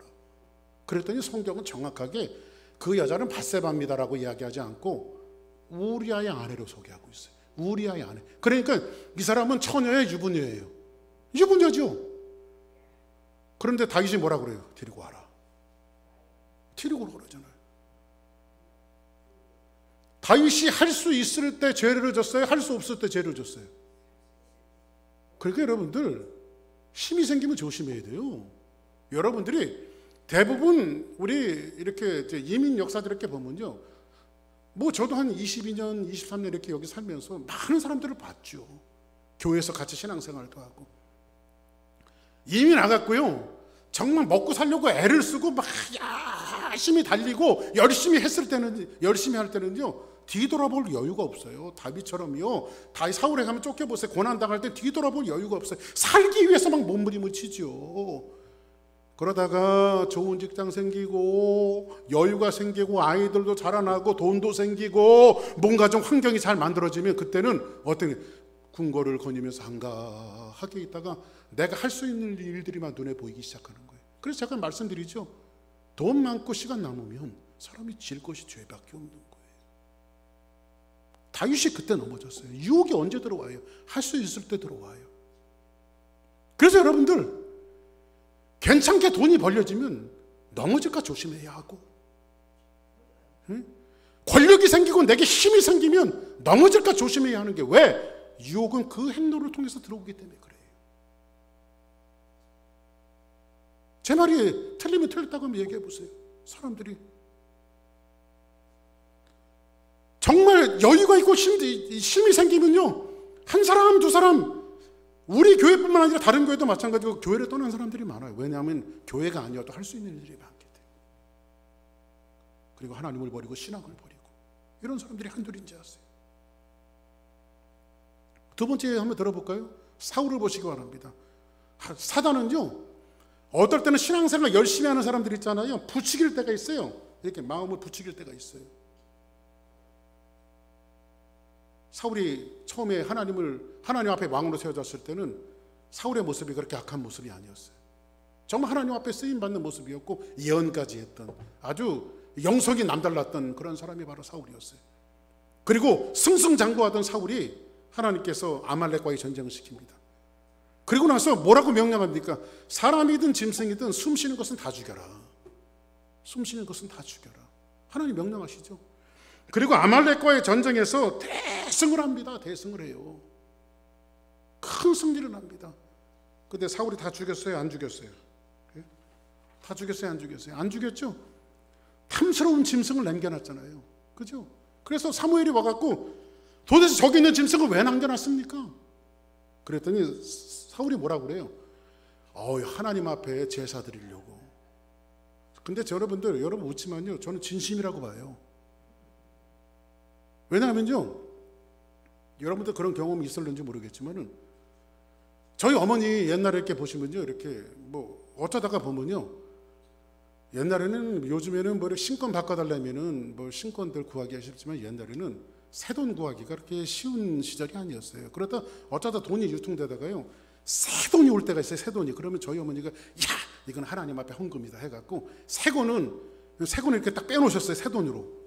그랬더니 성경은 정확하게 그 여자는 밧세바입니다라고 이야기하지 않고 우리아의 아내로 소개하고 있어요. 우리아의 아내. 그러니까 이 사람은 처녀의 유부녀예요. 유부녀죠. 그런데 다윗이 뭐라 그래요? 데리고 와라. 데리고 오라 그러잖아요. 다윗이 할 수 있을 때 죄를 졌어요? 할 수 없을 때 죄를 졌어요? 그러니까 여러분들, 힘이 생기면 조심해야 돼요. 여러분들이 대부분 우리 이렇게 이민 역사들 이렇게 보면요, 뭐 저도 한 22년, 23년 이렇게 여기 살면서 많은 사람들을 봤죠. 교회에서 같이 신앙생활도 하고. 이민 나갔고요, 정말 먹고 살려고 애를 쓰고 막 열심히 달리고 열심히 할 때는요, 뒤돌아볼 여유가 없어요. 다윗처럼요. 사울에 가면 쫓겨보세요. 고난당할 때 뒤돌아볼 여유가 없어요. 살기 위해서 막 몸부림을 치죠. 그러다가 좋은 직장 생기고 여유가 생기고 아이들도 자라나고 돈도 생기고 뭔가 좀 환경이 잘 만들어지면, 그때는 어떤 궁궐을 거니면서 한가하게 있다가 내가 할 수 있는 일들이만 눈에 보이기 시작하는 거예요. 그래서 제가 말씀드리죠. 돈 많고 시간 남으면 사람이 질 것이 죄밖에 없는 거예요. 다윗이 그때 넘어졌어요. 유혹이 언제 들어와요? 할 수 있을 때 들어와요. 그래서 여러분들, 괜찮게 돈이 벌려지면 넘어질까 조심해야 하고, 권력이 생기고 내게 힘이 생기면 넘어질까 조심해야 하는 게, 왜? 유혹은 그 행로를 통해서 들어오기 때문에 그래요. 제 말이 틀리면 틀렸다고 한번 얘기해 보세요. 사람들이 정말 여유가 있고 힘이 생기면요, 한 사람 두 사람, 우리 교회뿐만 아니라 다른 교회도 마찬가지고 교회를 떠난 사람들이 많아요. 왜냐하면 교회가 아니어도 할 수 있는 일들이 많기 때문에. 그리고 하나님을 버리고 신앙을 버리고, 이런 사람들이 한둘인지 아세요? 두 번째 한번 들어볼까요? 사울을 보시기 바랍니다. 사단은요, 어떨 때는 신앙생활 열심히 하는 사람들 있잖아요, 부추길 때가 있어요. 이렇게 마음을 부추길 때가 있어요. 사울이 처음에 하나님 앞에 왕으로 세워졌을 때는 사울의 모습이 그렇게 악한 모습이 아니었어요. 정말 하나님 앞에 쓰임받는 모습이었고 예언까지 했던 아주 영성이 남달랐던 그런 사람이 바로 사울이었어요. 그리고 승승장구하던 사울이 하나님께서 아말렉과의 전쟁을 시킵니다. 그리고 나서 뭐라고 명령합니까? 사람이든 짐승이든 숨 쉬는 것은 다 죽여라. 숨 쉬는 것은 다 죽여라. 하나님 명령하시죠. 그리고 아말렉과의 전쟁에서 대승을 합니다. 대승을 해요. 큰 승리를 합니다. 근데 사울이 다 죽였어요? 안 죽였어요? 다 죽였어요? 안 죽였어요? 안 죽였죠? 탐스러운 짐승을 남겨놨잖아요. 그죠? 그래서 사무엘이 와갖고 도대체 저기 있는 짐승을 왜 남겨놨습니까? 그랬더니 사울이 뭐라고 그래요? 하나님 앞에 제사 드리려고. 근데 여러분들, 여러분 웃지만요, 저는 진심이라고 봐요. 왜냐하면요, 여러분들 그런 경험이 있었는지 모르겠지만은, 저희 어머니 옛날에 이렇게 보시면요, 이렇게 뭐 어쩌다가 보면요, 옛날에는, 요즘에는 뭐 신권 바꿔달라면은 뭐 신권들 구하기가 쉽지만 옛날에는 새돈 구하기가 그렇게 쉬운 시절이 아니었어요. 그러다 어쩌다 돈이 유통되다가요, 새돈이 올 때가 있어요. 새돈이. 그러면 저희 어머니가 이건 하나님 앞에 헌금이다 해갖고 새돈을 이렇게 딱 빼놓으셨어요. 새돈으로.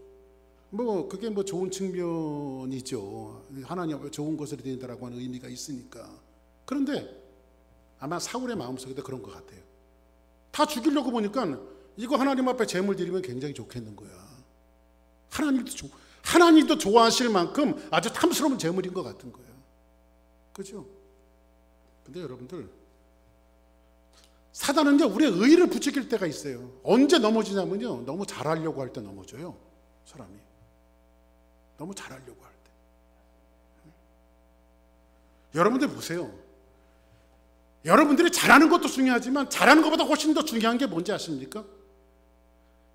뭐 그게 뭐 좋은 측면이죠. 하나님 앞에 좋은 것을 드린다라고 하는 의미가 있으니까. 그런데 아마 사울의 마음속에도 그런 것 같아요. 다 죽이려고 보니까 이거 하나님 앞에 제물 드리면 굉장히 좋겠는 거야. 하나님도 좋아하실 만큼 아주 탐스러운 제물인 것 같은 거예요. 그죠? 근데 여러분들, 사단은요, 우리의 의의를 부추길 때가 있어요. 언제 넘어지냐면요, 너무 잘하려고 할 때 넘어져요. 사람이 너무 잘하려고 할 때. 여러분들 보세요. 여러분들이 잘하는 것도 중요하지만 잘하는 것보다 훨씬 더 중요한 게 뭔지 아십니까?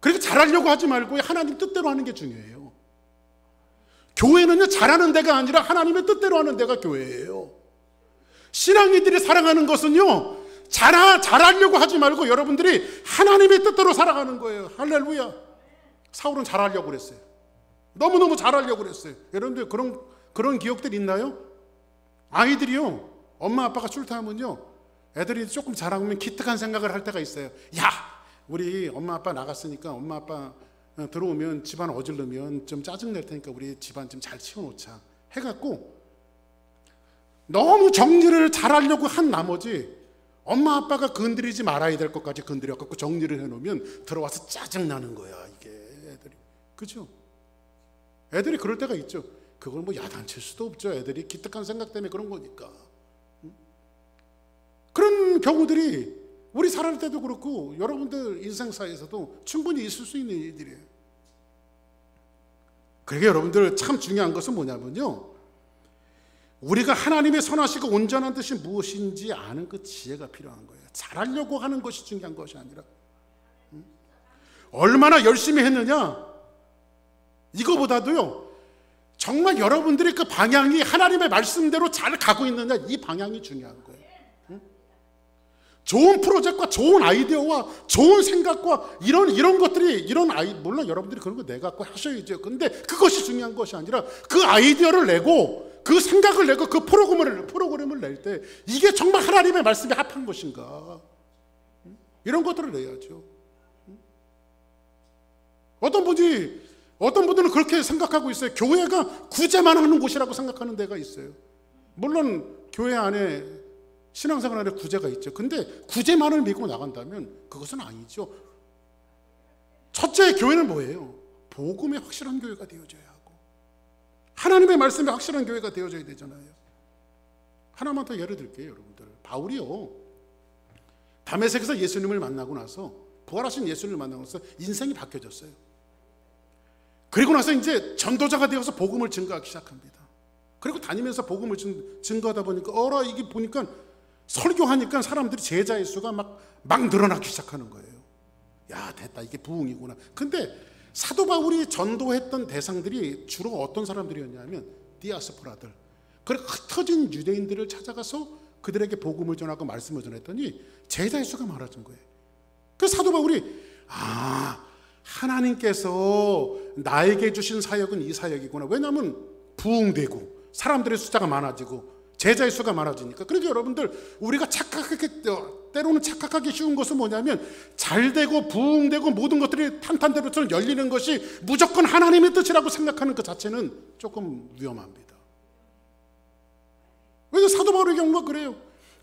그렇게 잘하려고 하지 말고 하나님 뜻대로 하는 게 중요해요. 교회는요, 잘하는 데가 아니라 하나님의 뜻대로 하는 데가 교회예요. 신앙인들이 살아가는 것은요, 잘하려고 하지 말고 여러분들이 하나님의 뜻대로 살아가는 거예요. 할렐루야. 사울은 잘하려고 그랬어요. 너무너무 잘하려고 그랬어요. 여러분들 그런 기억들 있나요? 아이들이요, 엄마 아빠가 출타하면요, 애들이 조금 잘하면 기특한 생각을 할 때가 있어요. 야, 우리 엄마 아빠 나갔으니까 엄마 아빠 들어오면 집안 어질르면 좀 짜증 낼 테니까 우리 집안 좀 잘 치워놓자 해갖고 너무 정리를 잘하려고 한 나머지 엄마 아빠가 건드리지 말아야 될 것까지 건드려갖고 정리를 해놓으면 들어와서 짜증나는 거야, 이게 애들이. 그죠? 애들이 그럴 때가 있죠. 그걸 뭐 야단칠 수도 없죠. 애들이 기특한 생각 때문에 그런 거니까. 그런 경우들이 우리 살아갈 때도 그렇고 여러분들 인생사에서도 충분히 있을 수 있는 일들이에요. 그러니까 여러분들 참 중요한 것은 뭐냐면요, 우리가 하나님의 선하시고 온전한 뜻이 무엇인지 아는 그 지혜가 필요한 거예요. 잘하려고 하는 것이 중요한 것이 아니라 얼마나 열심히 했느냐, 이거보다도요, 정말 여러분들이 그 방향이 하나님의 말씀대로 잘 가고 있느냐, 이 방향이 중요한 거예요. 좋은 프로젝트와 좋은 아이디어와 좋은 생각과 이런 것들이, 물론 여러분들이 그런 거 내갖고 하셔야죠. 근데 그것이 중요한 것이 아니라 그 아이디어를 내고 그 생각을 내고 그 프로그램을 낼 때 이게 정말 하나님의 말씀에 합한 것인가, 이런 것들을 내야죠. 어떤 분들은 그렇게 생각하고 있어요. 교회가 구제만 하는 곳이라고 생각하는 데가 있어요. 물론 교회 안에 신앙생활 안에 구제가 있죠. 근데 구제만을 믿고 나간다면 그것은 아니죠. 첫째, 교회는 뭐예요? 복음에 확실한 교회가 되어져야 하고 하나님의 말씀에 확실한 교회가 되어져야 되잖아요. 하나만 더 예를 들게요, 여러분들. 바울이요, 다메섹에서 예수님을 만나고 나서, 부활하신 예수님을 만나고 나서 인생이 바뀌어졌어요. 그리고 나서 이제 전도자가 되어서 복음을 증거하기 시작합니다. 그리고 다니면서 복음을 증거하다 보니까 이게 보니까 설교하니까 사람들이 제자의 수가 막 늘어나기 시작하는 거예요. 야, 됐다, 이게 부흥이구나. 근데 사도 바울이 전도했던 대상들이 주로 어떤 사람들이었냐면 디아스포라들, 그래 흩어진 유대인들을 찾아가서 그들에게 복음을 전하고 말씀을 전했더니 제자의 수가 많아진 거예요. 그래서 사도 바울이 하나님께서 나에게 주신 사역은 이 사역이구나. 왜냐하면 부흥되고 사람들의 숫자가 많아지고 제자의 수가 많아지니까. 그러니까 여러분들, 우리가 때로는 착각하기 쉬운 것은 뭐냐면 잘되고 부흥되고 모든 것들이 탄탄대로처럼 열리는 것이 무조건 하나님의 뜻이라고 생각하는 그 자체는 조금 위험합니다. 왜냐하면 사도 바울의 경우가 그래요.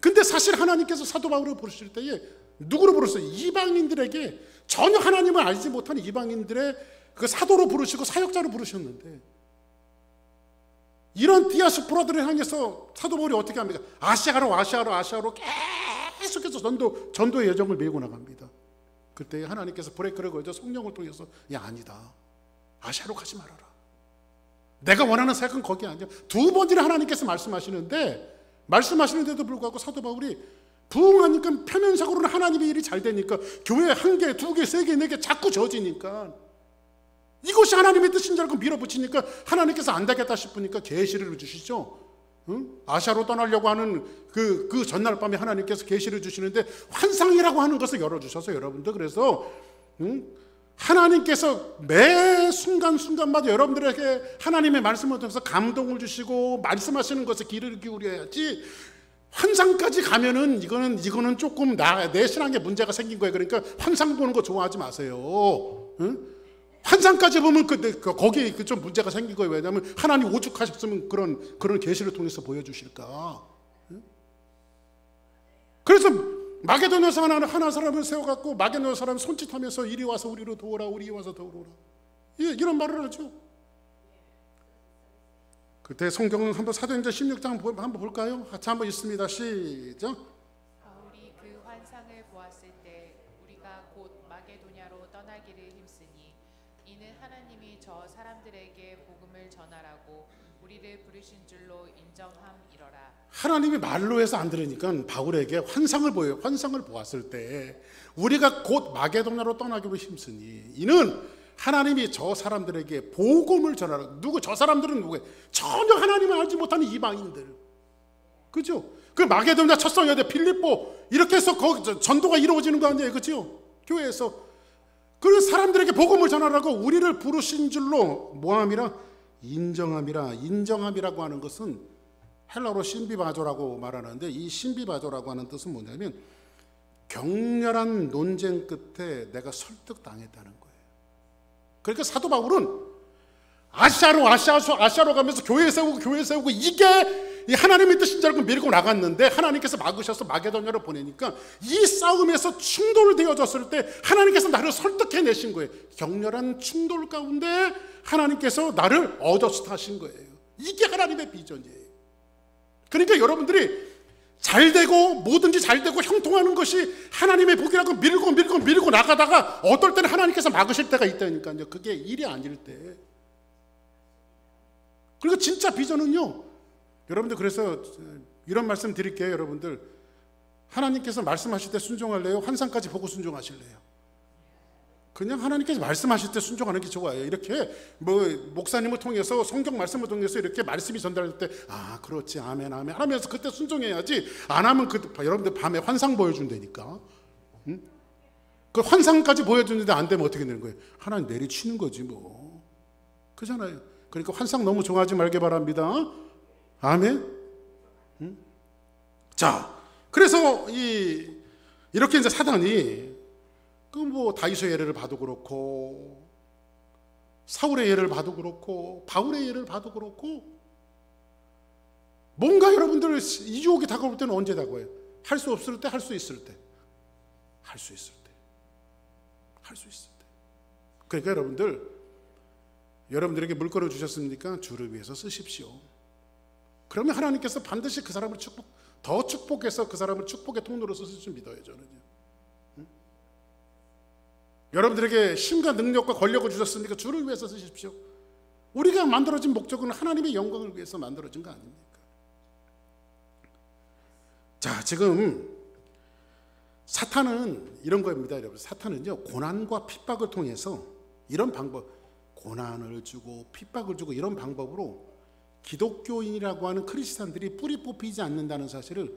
근데 사실 하나님께서 사도 바울을 부르실 때에 누구로 부르셨어요? 이방인들에게, 전혀 하나님을 알지 못하는 이방인들의 그 사도로 부르시고 사역자로 부르셨는데, 이런 디아스포라들을 향해서 사도 바울이 어떻게 합니까? 아시아로 계속해서 전도의 여정을 밀고 나갑니다. 그때 하나님께서 브레이크를 걸죠. 성령을 통해서, 야, 아니다, 아시아로 가지 말아라, 내가 원하는 사역은 거기 아니야. 두 번이나 하나님께서 말씀하시는데도 불구하고 사도 바울이 부흥하니까 표면적으로는 하나님의 일이 잘 되니까, 교회 한 개, 두 개, 세 개, 네 개 자꾸 져지니까, 이것이 하나님의 뜻인 줄 알고 밀어붙이니까 하나님께서 안 되겠다 싶으니까 계시를 주시죠. 아시아로 떠나려고 하는 그 전날 밤에 하나님께서 계시를 주시는데, 환상이라고 하는 것을 열어주셔서, 여러분들, 그래서 하나님께서 매 순간순간마다 여러분들에게 하나님의 말씀을 통해서 감동을 주시고 말씀하시는 것에 귀를 기울여야지, 환상까지 가면은 이거는 조금 내 신앙에 문제가 생긴 거예요. 그러니까 환상 보는 거 좋아하지 마세요. 환상까지 보면 거기에 좀 문제가 생긴 거예요. 왜냐하면 하나님 오죽하셨으면 그런 계시를 통해서 보여주실까. 그래서 마게도냐 하나 사람을 세워갖고 마게도냐 사람 손짓하면서 이리 와서 우리로 도우라, 우리 와서 도우라, 이런 말을 하죠. 그때 성경은 한번 사도행전 16장 한번 볼까요? 같이 한번 읽습니다. 시작. 바울이 그 환상을 보았을 때 우리가 곧 마게도냐로 떠나기를 힘쓰니, 이는 하나님이 저 사람들에게 복음을 전하라고 우리를 부르신 줄로 인정함이러라. 하나님이 말로 해서 안 들으니까 바울에게 환상을 보여요. 환상을 보았을 때 우리가 곧 마게도냐로 떠나기로 힘쓰니, 이는 하나님이 저 사람들에게 복음을 전하라. 저 사람들은 누구예요? 전혀 하나님을 알지 못하는 이방인들, 그죠? 그 마게도냐 첫 성회대 빌립보, 이렇게 해서 전도가 이루어지는 거 아니에요, 그죠? 교회에서 그 사람들에게 복음을 전하라고 우리를 부르신 줄로 뭐함이라? 인정함이라고 하는 것은 헬라어로 신비바조라고 말하는데, 이 신비바조라고 하는 뜻은 뭐냐면 격렬한 논쟁 끝에 내가 설득당했다는 거예요. 그러니까 사도 바울은 아시아로 가면서 교회 세우고 이게 하나님의 뜻인 줄 알고 밀고 나갔는데, 하나님께서 막으셔서 마게도냐로 보내니까 이 싸움에서 충돌을 되어졌을 때 하나님께서 나를 설득해내신 거예요. 격렬한 충돌 가운데 하나님께서 나를 어저스트 하신 거예요. 이게 하나님의 비전이에요. 그러니까 여러분들이 잘되고 뭐든지 잘되고 형통하는 것이 하나님의 복이라고 밀고 나가다가 어떨 때는 하나님께서 막으실 때가 있다니까요. 그게 일이 아닐 때. 그리고 진짜 비전은요, 여러분들, 그래서 이런 말씀 드릴게요. 여러분들, 하나님께서 말씀하실 때 순종할래요? 환상까지 보고 순종하실래요? 그냥 하나님께서 말씀하실 때 순종하는 게 좋아요. 이렇게 목사님을 통해서, 성경 말씀을 통해서 이렇게 말씀이 전달될 때, 아, 그렇지, 아멘 하면서 그때 순종해야지. 안 하면 여러분들 밤에 환상 보여준다니까. 그 환상까지 보여주는데 안 되면 어떻게 되는 거예요? 하나님 내리치는 거지 뭐. 그잖아요. 그러니까 환상 너무 좋아하지 말게 바랍니다. 아멘. 자, 그래서 이렇게 이제 사단이 다윗의 예를 봐도 그렇고, 사울의 예를 봐도 그렇고, 바울의 예를 봐도 그렇고, 뭔가 여러분들 이 유혹이 다가올 때는 언제 다가와요? 할 수 없을 때, 할 수 있을 때. 할 수 있을 때. 그러니까 여러분들에게 물건을 주셨으니까 주를 위해서 쓰십시오. 그러면 하나님께서 반드시 그 사람을 더 축복해서 그 사람을 축복의 통로로 쓰실 줄 믿어요, 저는요. 여러분들에게 힘과 능력과 권력을 주셨으니까 주를 위해서 쓰십시오. 우리가 만들어진 목적은 하나님의 영광을 위해서 만들어진 거 아닙니까? 자, 지금 사탄은 이런 겁니다, 여러분. 사탄은요, 고난과 핍박을 통해서 이런 방법, 고난을 주고 핍박을 주고 이런 방법으로 기독교인이라고 하는 크리스찬들이 뿌리 뽑히지 않는다는 사실을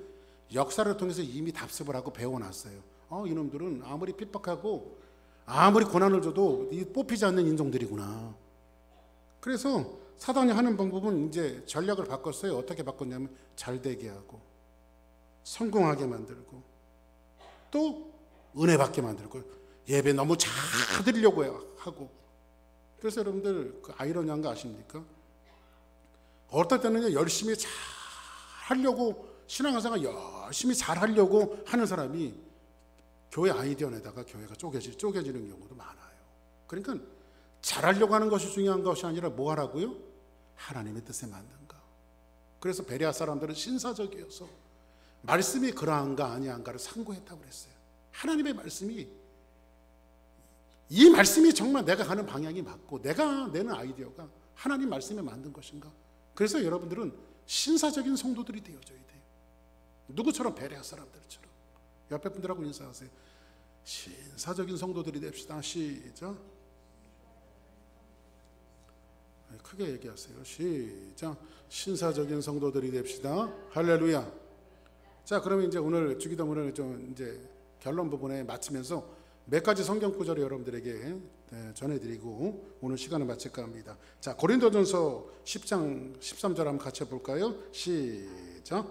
역사를 통해서 이미 답습을 하고 배워놨어요. 이놈들은 아무리 핍박하고 아무리 고난을 줘도 뽑히지 않는 인종들이구나. 그래서 사단이 하는 방법은 이제 전략을 바꿨어요. 어떻게 바꿨냐면 잘되게 하고, 성공하게 만들고, 또 은혜 받게 만들고, 예배 너무 잘 드리려고 하고. 그래서 여러분들 그 아이러니한 거 아십니까? 어떨 때는 열심히 잘 하려고 신앙생활 열심히 잘하려고 하는 사람이 교회 아이디어 내다가 교회가 쪼개지는 경우도 많아요. 그러니까 잘하려고 하는 것이 중요한 것이 아니라 뭐 하라고요? 하나님의 뜻에 맞는가. 그래서 베레아 사람들은 신사적이어서 말씀이 그러한가 아니한가를 상고했다고 그랬어요. 하나님의 말씀이, 이 말씀이 정말 내가 가는 방향이 맞고 내가 내는 아이디어가 하나님 말씀에 맞는 것인가. 그래서 여러분들은 신사적인 성도들이 되어져야 돼요. 누구처럼? 베레아 사람들처럼. 옆에 분들하고 인사하세요. 신사적인 성도들이 됩시다. 시작. 크게 얘기하세요. 시작. 신사적인 성도들이 됩시다. 할렐루야. 자, 그러면 이제 오늘 주기도문을 좀 이제 결론 부분에 마치면서 몇 가지 성경 구절을 여러분들에게 전해드리고 오늘 시간을 마칠까 합니다. 자, 고린도전서 10장 13절 한번 같이 해볼까요? 시작.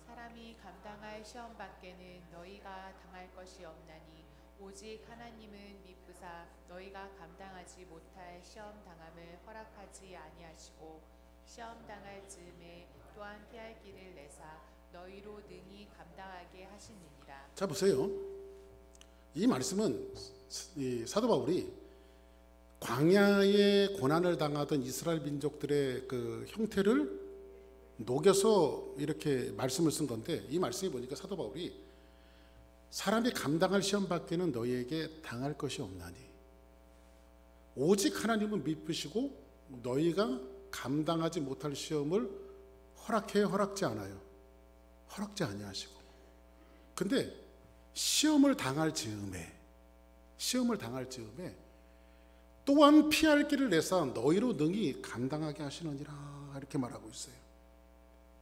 사람이 감당할 시험 밖에는 너희가 당할 것이 없나니 오직 하나님은 미쁘사 너희가 감당하지 못할 시험 당함을 허락하지 아니하시고 시험 당할 즈음에 또한 피할 길을 내사 너희로 능히 감당하게 하시느니라. 자, 보세요. 이 말씀은 이 사도 바울이 광야의 고난을 당하던 이스라엘 민족들의 그 형태를 녹여서 이렇게 말씀을 쓴 건데, 이 말씀이 보니까 사도 바울이 사람이 감당할 시험 밖에는 너희에게 당할 것이 없나니 오직 하나님은 미쁘시고 너희가 감당하지 못할 시험을 허락해요, 허락지 않아요? 허락지 아니하시고. 근데 시험을 당할 즈음에 또한 피할 길을 내사 너희로 능히 감당하게 하시느니라, 이렇게 말하고 있어요.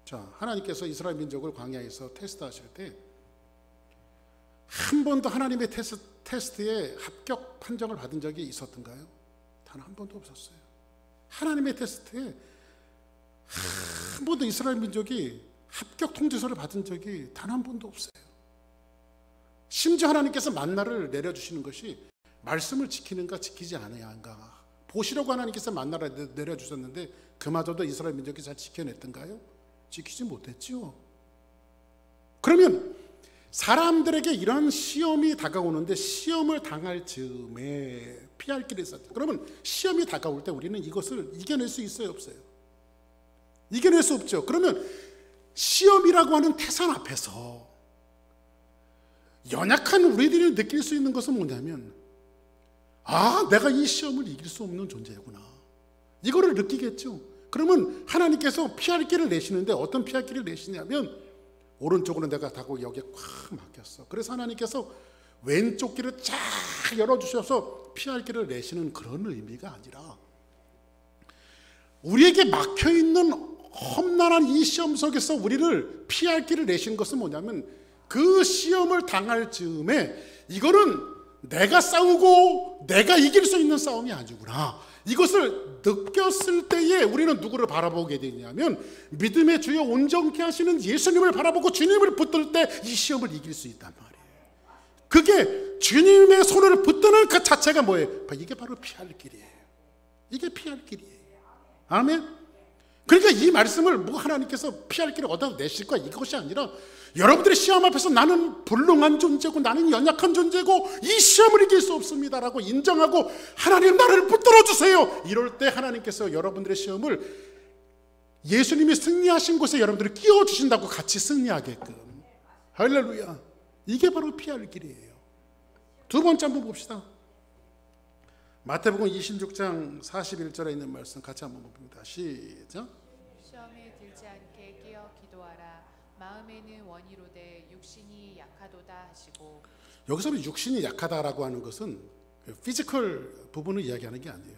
자, 하나님께서 이스라엘 민족을 광야에서 테스트하실 때 한 번도 하나님의 테스트에 합격 판정을 받은 적이 있었던가요? 단 한 번도 없었어요. 하나님의 테스트에 한 번도 이스라엘 민족이 합격 통지서를 받은 적이 단 한 번도 없어요. 심지어 하나님께서 만나를 내려주시는 것이 말씀을 지키는가 지키지 않아야한가 보시려고 하나님께서 만나를 내려주셨는데 그마저도 이스라엘 민족이 잘 지켜냈던가요? 지키지 못했지요. 그러면 사람들에게 이런 시험이 다가오는데 시험을 당할 즈음에 피할 길이 있었죠. 그러면 시험이 다가올 때 우리는 이것을 이겨낼 수 있어요, 없어요? 이겨낼 수 없죠. 그러면 시험이라고 하는 태산 앞에서 연약한 우리들이 느낄 수 있는 것은 뭐냐면, 아, 내가 이 시험을 이길 수 없는 존재구나, 이거를 느끼겠죠. 그러면 하나님께서 피할 길을 내시는데 어떤 피할 길을 내시냐면 오른쪽으로 내가 다고 여기에 꽉 막혔어. 그래서 하나님께서 왼쪽 길을 쫙 열어주셔서 피할 길을 내시는 그런 의미가 아니라 우리에게 막혀있는 험난한 이 시험 속에서 우리를 피할 길을 내신 것은 뭐냐면 그 시험을 당할 즈음에 이거는 내가 싸우고 내가 이길 수 있는 싸움이 아니구나, 이것을 느꼈을 때에 우리는 누구를 바라보게 되냐면 믿음의 주여 온전케 하시는 예수님을 바라보고 주님을 붙들 때 이 시험을 이길 수 있단 말이에요. 그게 주님의 손을 붙드는 그 자체가 뭐예요? 이게 바로 피할 길이에요. 이게 피할 길이에요. 아멘. 그러니까 이 말씀을 뭐 하나님께서 피할 길을 얻어내실 거야, 이것이 아니라 여러분들의 시험 앞에서 나는 불능한 존재고 나는 연약한 존재고 이 시험을 이길 수 없습니다라고 인정하고 하나님 나를 붙들어 주세요, 이럴 때 하나님께서 여러분들의 시험을 예수님이 승리하신 곳에 여러분들을 끼워주신다고 같이 승리하게끔. 할렐루야. 이게 바로 피할 길이에요. 두 번째 한번 봅시다. 마태복음 26장 41절에 있는 말씀 같이 한번 봅니다. 시작. 시험에 들지 않게 깨어 기도하라. 마음에는 원이로되 육신이 약하도다 하시고. 여기서는 육신이 약하다라고 하는 것은 피지컬 부분을 이야기하는 게 아니에요.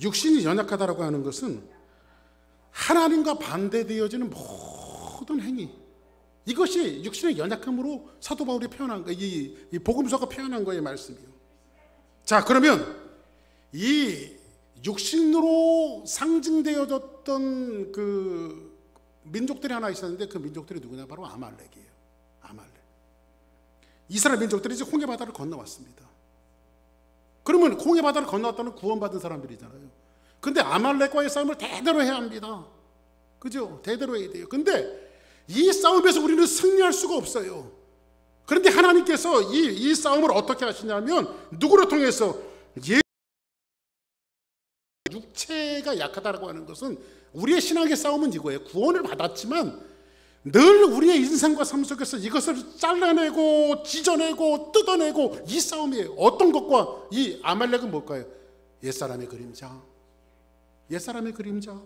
육신이 연약하다라고 하는 것은 하나님과 반대되어지는 모든 행위, 이것이 육신의 연약함으로 사도 바울이 표현한 거, 이 복음서가 표현한 거의 말씀이에요. 자, 그러면 이 육신으로 상징되어졌던 그 민족들이 하나 있었는데 그 민족들이 누구냐? 바로 아말렉이에요. 아말렉. 이스라엘 민족들이 이제 홍해 바다를 건너왔습니다. 그러면 홍해 바다를 건너왔다는 구원받은 사람들이잖아요. 근데 아말렉과의 싸움을 대대로 해야 합니다. 그죠? 대대로 해야 돼요. 근데 이 싸움에서 우리는 승리할 수가 없어요. 그런데 하나님께서 이 싸움을 어떻게 하시냐면 누구를 통해서 육체가 약하다고 하는 것은 우리의 신앙의 싸움은 이거예요. 구원을 받았지만 늘 우리의 인생과 삶 속에서 이것을 잘라내고 찢어내고 뜯어내고 이 싸움이에요. 어떤 것과 이 아말렉은 뭘까요? 옛사람의 그림자. 옛사람의 그림자.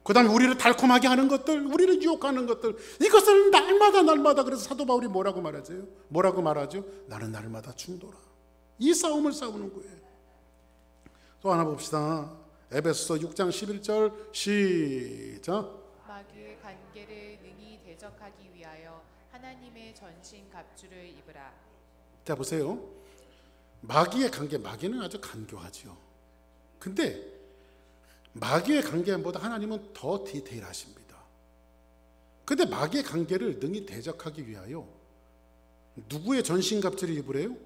그 다음에 우리를 달콤하게 하는 것들, 우리를 유혹하는 것들, 이것을 날마다 그래서 사도 바울이 뭐라고 말하죠? 나는 날마다 죽노라. 이 싸움을 싸우는 거예요. 또 하나 봅시다. 에베소서 6장 11절 시작. 마귀의 관계를 능히 대적하기 위하여 하나님의 전신 갑주를 입으라. 자 보세요. 마귀의 관계, 마귀는 아주 간교하죠. 근데 마귀의 관계보다 하나님은 더 디테일하십니다. 근데 마귀의 관계를 능히 대적하기 위하여 누구의 전신갑주를 입으래요?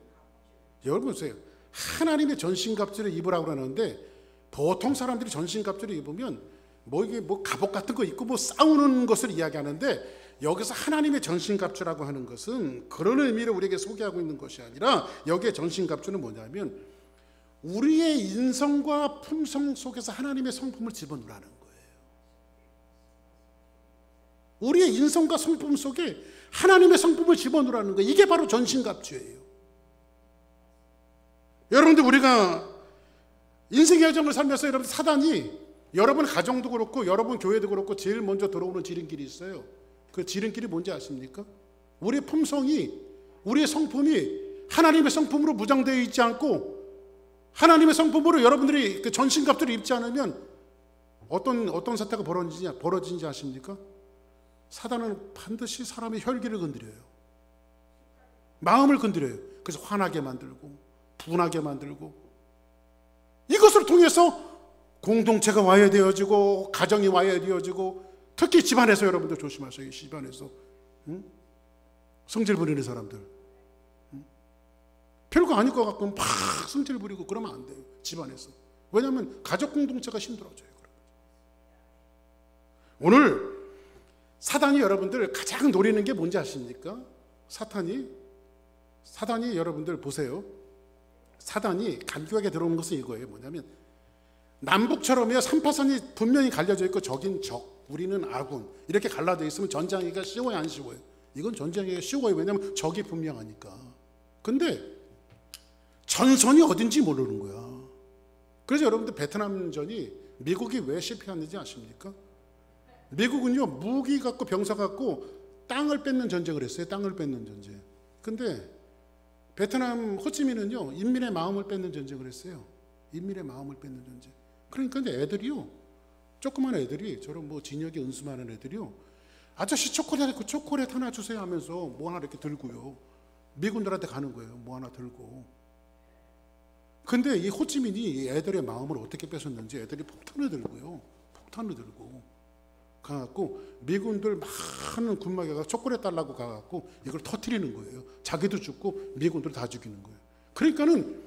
여러분 보세요. 하나님의 전신갑주를 입으라고 그러는데 보통 사람들이 전신갑주를 입으면 이게 갑옷 같은 거 입고 싸우는 것을 이야기하는데 여기서 하나님의 전신갑주라고 하는 것은 그런 의미를 우리에게 소개하고 있는 것이 아니라 여기에 전신갑주는 뭐냐면 우리의 인성과 품성 속에서 하나님의 성품을 집어넣으라는 거예요. 우리의 인성과 성품 속에 하나님의 성품을 집어넣으라는 거예요. 이게 바로 전신갑주예요. 여러분들 우리가 인생의 여정을 살면서 여러분 사단이 여러분 가정도 그렇고 여러분 교회도 그렇고 제일 먼저 들어오는 지름길이 있어요. 그 지름길이 뭔지 아십니까? 우리의 품성이, 우리의 성품이 하나님의 성품으로 무장되어 있지 않고 하나님의 성품으로 여러분들이 그 전신갑주를 입지 않으면 어떤 사태가 벌어지는지 아십니까? 사단은 반드시 사람의 혈기를 건드려요. 마음을 건드려요. 그래서 화나게 만들고 분하게 만들고 이것을 통해서 공동체가 와야 되어지고 가정이 와야 되어지고 특히 집안에서 여러분들 조심하세요. 집안에서 성질 부리는 사람들 별거 아닐 것 같고 막 성질 부리고 그러면 안 돼요. 집안에서. 왜냐하면 가족 공동체가 힘들어져요. 오늘 사단이 여러분들 가장 노리는 게 뭔지 아십니까? 사단이 여러분들 보세요. 사단이 간교하게 들어오는 것은 이거예요. 뭐냐면 남북처럼요 3파선이 분명히 갈려져 있고 적인 적, 우리는 아군 이렇게 갈라져 있으면 전쟁하기가 쉬워요, 안 쉬워요? 이건 전쟁하기가 쉬워요. 왜냐하면 적이 분명하니까. 근데 전선이 어딘지 모르는 거야. 그래서 여러분들 베트남전이 미국이 왜 실패했는지 아십니까? 미국은요 무기 갖고 병사 갖고 땅을 뺏는 전쟁을 했어요. 땅을 뺏는 전쟁. 근데 베트남 호치민은요 인민의 마음을 뺏는 전쟁을 했어요. 인민의 마음을 뺏는 전쟁. 그러니까 이제 애들이요, 조그만 애들이 저런 진혁이 은수많은 애들이요, 아저씨 초콜릿 하나 주세요 하면서 뭐 하나 이렇게 들고요 미군들한테 가는 거예요. 뭐 하나 들고. 근데 이 호치민이 이 애들의 마음을 어떻게 뺏었는지 애들이 폭탄을 들고 가갖고 미군들 많은 군막에 가서 초콜릿 달라고 가갖고 이걸 터뜨리는 거예요. 자기도 죽고 미군들 다 죽이는 거예요. 그러니까는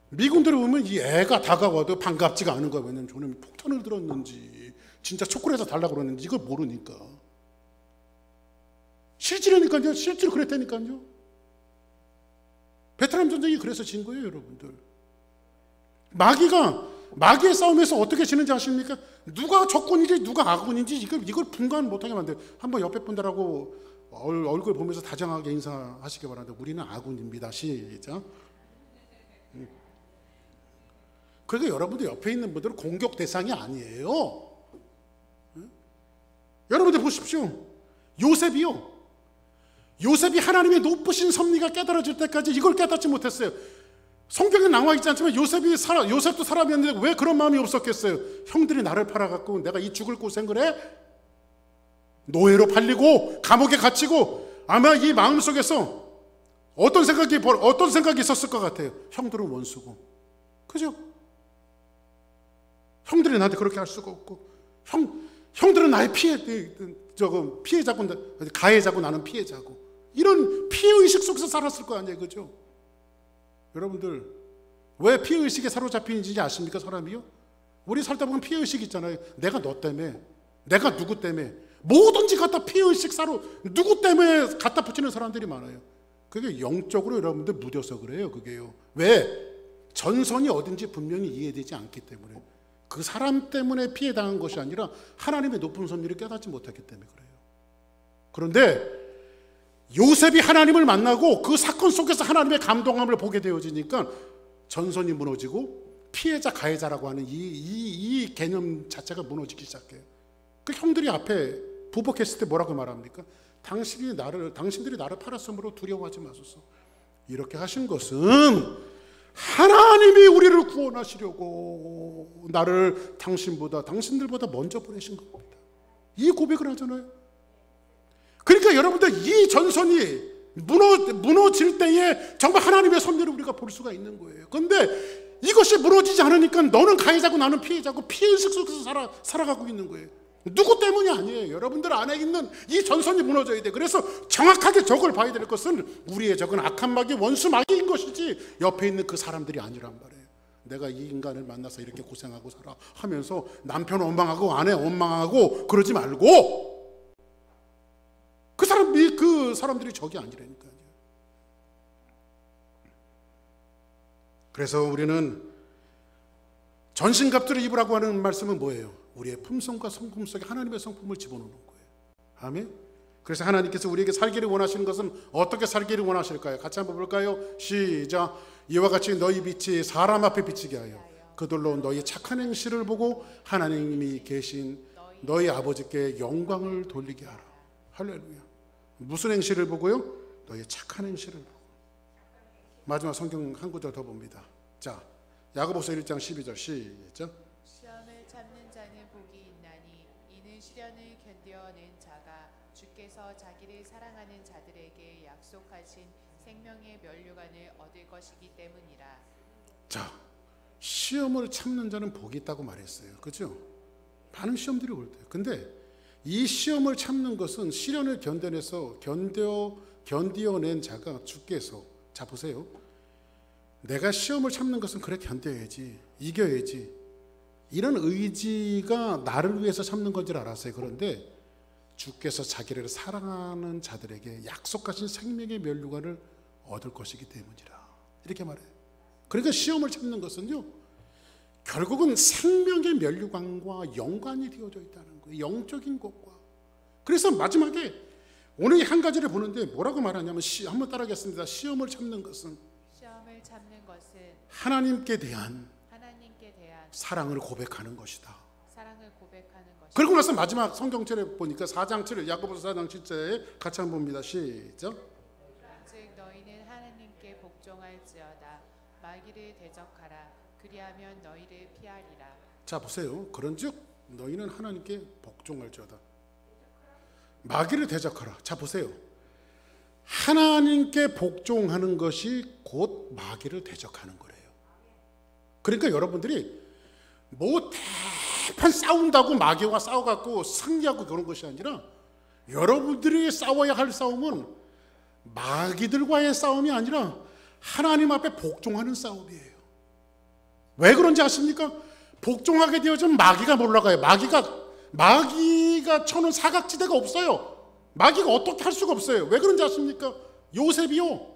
미군들을 보면 이 애가 다가와도 반갑지가 않은 거예요. 왜냐면 저놈이 폭탄을 들었는지 진짜 초콜릿을 달라고 그러는지 이걸 모르니까. 실제로 그랬다니까요. 베트남 전쟁이 그래서 진 거예요, 여러분들. 마귀의 싸움에서 어떻게 지는지 아십니까? 누가 적군인지 누가 아군인지 이걸 분간 못하게 만들어요. 한번 옆에 분들하고 얼굴 보면서 다정하게 인사하시기 바랍니다. 우리는 아군입니다. 시작. 그러니까 여러분들 옆에 있는 분들은 공격 대상이 아니에요. 여러분들 보십시오. 요셉이 하나님의 높으신 섭리가 깨달아질 때까지 이걸 깨닫지 못했어요. 성경에 나와 있지 않지만 요셉도 사람이었는데 왜 그런 마음이 없었겠어요? 형들이 나를 팔아갖고 내가 이 죽을 고생을 해? 노예로 팔리고 감옥에 갇히고 아마 이 마음속에서 어떤 생각이 있었을 것 같아요. 형들은 원수고, 그죠? 형들이 나한테 그렇게 할 수가 없고, 형들은 나의 피해자고 가해자고 나는 피해자고, 이런 피해의식 속에서 살았을 거 아니에요, 그죠? 여러분들 왜 피해의식에 사로잡히는지 아십니까? 사람이요? 우리 살다 보면 피해의식 있잖아요. 내가 너 때문에, 내가 누구 때문에, 뭐든지 아버지 갖다 피의 식사로 누구 때문에 갖다 붙이는 사람들이 많아요. 그게 영적으로 여러분들 무뎌서 그래요. 그게요. 왜? 전선이 어딘지 분명히 이해되지 않기 때문에. 그 사람 때문에 피해 당한 것이 아니라 하나님의 높은 섭리를 깨닫지 못했기 때문에 그래요. 그런데 요셉이 하나님을 만나고 그 사건 속에서 하나님의 감동함을 보게 되어지니까 전선이 무너지고 피해자 가해자라고 하는 이 개념 자체가 무너지기 시작해요. 그 형들이 앞에 부복했을 때 뭐라고 말합니까? 당신들이 나를 팔았으므로 두려워하지 마소서. 이렇게 하신 것은 하나님이 우리를 구원하시려고 나를 당신들보다 먼저 보내신 겁니다. 이 고백을 하잖아요. 그러니까 여러분들 이 전선이 무너질 때에 정말 하나님의 섭리를 우리가 볼 수가 있는 거예요. 그런데 이것이 무너지지 않으니까 너는 가해자고 나는 피해자고 피해의식 속에서 살아가고 있는 거예요. 누구 때문이 아니에요. 여러분들 안에 있는 이 전선이 무너져야 돼. 그래서 정확하게 적을 봐야 될 것은 우리의 적은 악한 마귀, 원수 마귀인 것이지 옆에 있는 그 사람들이 아니란 말이에요. 내가 이 인간을 만나서 이렇게 고생하고 살아 하면서 남편 원망하고 아내 원망하고 그러지 말고 그 사람들이 적이 아니라니까요. 그래서 우리는 전신갑주를 입으라고 하는 말씀은 뭐예요? 우리의 품성과 성품 속에 하나님의 성품을 집어넣는 거예요. 아멘. 그래서 하나님께서 우리에게 살기를 원하시는 것은 어떻게 살기를 원하실까요? 같이 한번 볼까요? 시작. 이와 같이 너희 빛이 사람 앞에 비치게 하여 그들로 너희 착한 행실을 보고 하나님이 계신 너희 아버지께 영광을 돌리게 하라. 할렐루야. 무슨 행실을 보고요? 너희 착한 행실을 보고. 마지막 성경 한 구절 더 봅니다. 자, 야고보서 1장 12절 시작. 시험을 참는 자는 복이 있나니 이는 시련을 견뎌낸 자가 주께서 자기를 사랑하는 자들에게 약속하신 생명의 면류관을 얻을 것이기 때문이라. 자, 시험을 참는 자는 복이 있다고 말했어요. 그렇죠? 많은 시험들이 올 때. 근데 이 시험을 참는 것은 시련을 견뎌낸 자가 주께서, 자 보세요. 내가 시험을 참는 것은 그래 견뎌야지, 이겨야지, 이런 의지가 나를 위해서 참는 건 줄 알았어요. 그런데 주께서 자기를 사랑하는 자들에게 약속하신 생명의 면류관을 얻을 것이기 때문이라. 이렇게 말해요. 그러니까 시험을 참는 것은요, 결국은 생명의 면류관과 연관이 되어져 있다는 거예요. 영적인 것과. 그래서 마지막에 오늘 한 가지를 보는데 뭐라고 말하냐면, 한번 따라하겠습니다. 시험을 참는 것은 하나님께 대한 사랑을 고백하는 것이다. 그리고 나서 마지막 성경절에 보니까 4장 7절, 야고보서 4장 7절에 같이 한번 봅니다. 시작. 즉 너희는 하나님께 복종할지어다. 마귀를 대적하라. 그리하면 너희를 피하리라. 자 보세요. 그런즉 너희는 하나님께 복종할지어다. 마귀를 대적하라. 자 보세요. 하나님께 복종하는 것이 곧 마귀를 대적하는 거래요. 그러니까 여러분들이 뭐 대판 싸운다고 마귀와 싸워갖고 승리하고 그런 것이 아니라, 여러분들이 싸워야 할 싸움은 마귀들과의 싸움이 아니라 하나님 앞에 복종하는 싸움이에요. 왜 그런지 아십니까? 복종하게 되어지면 마귀가 몰라가요. 마귀가 쳐는 사각지대가 없어요. 마귀가 어떻게 할 수가 없어요. 왜 그런지 아십니까? 요셉이요,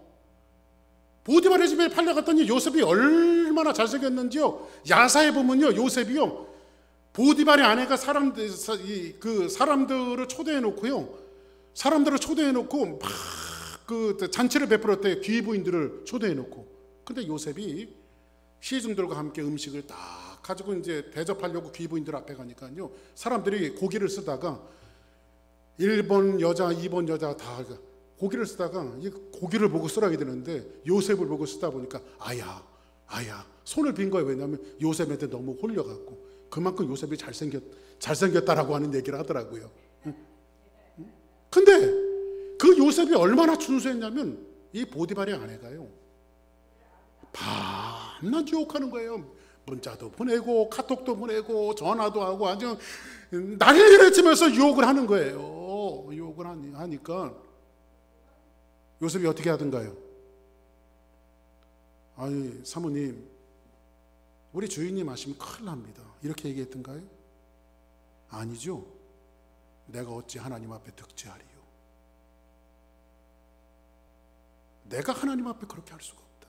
보디발의 집에 팔려갔더니 요셉이 얼마나 잘생겼는지요. 야사에 보면요, 요셉이요, 보디발의 아내가 사람들을 초대해 놓고 막 그 잔치를 베풀었대요. 귀부인들을 초대해 놓고. 근데 요셉이 시중들과 함께 음식을 딱 가지고 이제 대접하려고 귀부인들 앞에 가니까요, 사람들이 고기를 쓰다가 1번 여자, 2번 여자 다 고기를 쓰다가 이 고기를 보고 쓰라게 되는데 요셉을 보고 쓰다 보니까 아야 손을 빈 거예요. 왜냐하면 요셉한테 너무 홀려갖고. 그만큼 요셉이 잘생겼다라고 하는 얘기를 하더라고요. 근데 그 요셉이 얼마나 준수했냐면, 이 보디발의 아내가요, 밤낮 유혹하는 거예요. 문자도 보내고 카톡도 보내고 전화도 하고 아주 난리를 치면서 유혹을 하는 거예요. 유혹을 하니까 요셉이 어떻게 하던가요? 아니 사모님, 우리 주인님 아시면 큰일 납니다. 이렇게 얘기했던가요? 아니죠. 내가 어찌 하나님 앞에 득죄하리요? 내가 하나님 앞에 그렇게 할 수가 없다.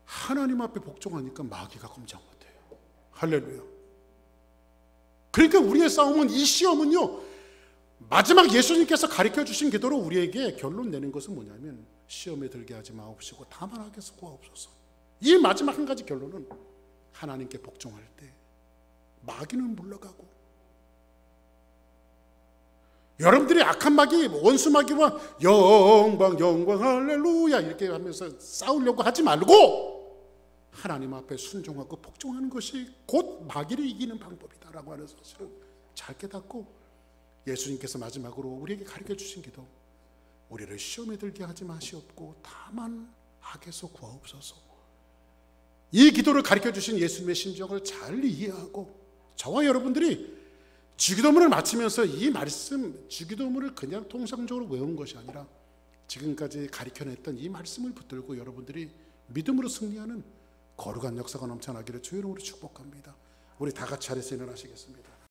하나님 앞에 복종하니까 마귀가 꼼짝 못해요. 할렐루야. 그러니까 우리의 싸움은, 이 시험은요, 마지막 예수님께서 가르쳐 주신 기도로 우리에게 결론 내는 것은 뭐냐면, 시험에 들게 하지 마옵시고 다만 악에서 구하옵소서. 이 마지막 한 가지 결론은 하나님께 복종할 때 마귀는 물러가고, 여러분들이 악한 마귀, 원수 마귀와 영광 영광 할렐루야 이렇게 하면서 싸우려고 하지 말고 하나님 앞에 순종하고 복종하는 것이 곧 마귀를 이기는 방법이다라고 하는 사실을 잘 깨닫고, 예수님께서 마지막으로 우리에게 가르쳐 주신 기도, 우리를 시험에 들게 하지 마시옵고 다만 악에서 구하옵소서. 이 기도를 가르쳐 주신 예수님의 심정을 잘 이해하고, 저와 여러분들이 주기도문을 마치면서 이 말씀, 주기도문을 그냥 통상적으로 외운 것이 아니라 지금까지 가르쳐냈던 이 말씀을 붙들고 여러분들이 믿음으로 승리하는 거룩한 역사가 넘쳐나기를 주의 이름으로 축복합니다. 우리 다 같이 자리에서 일어나시겠습니다.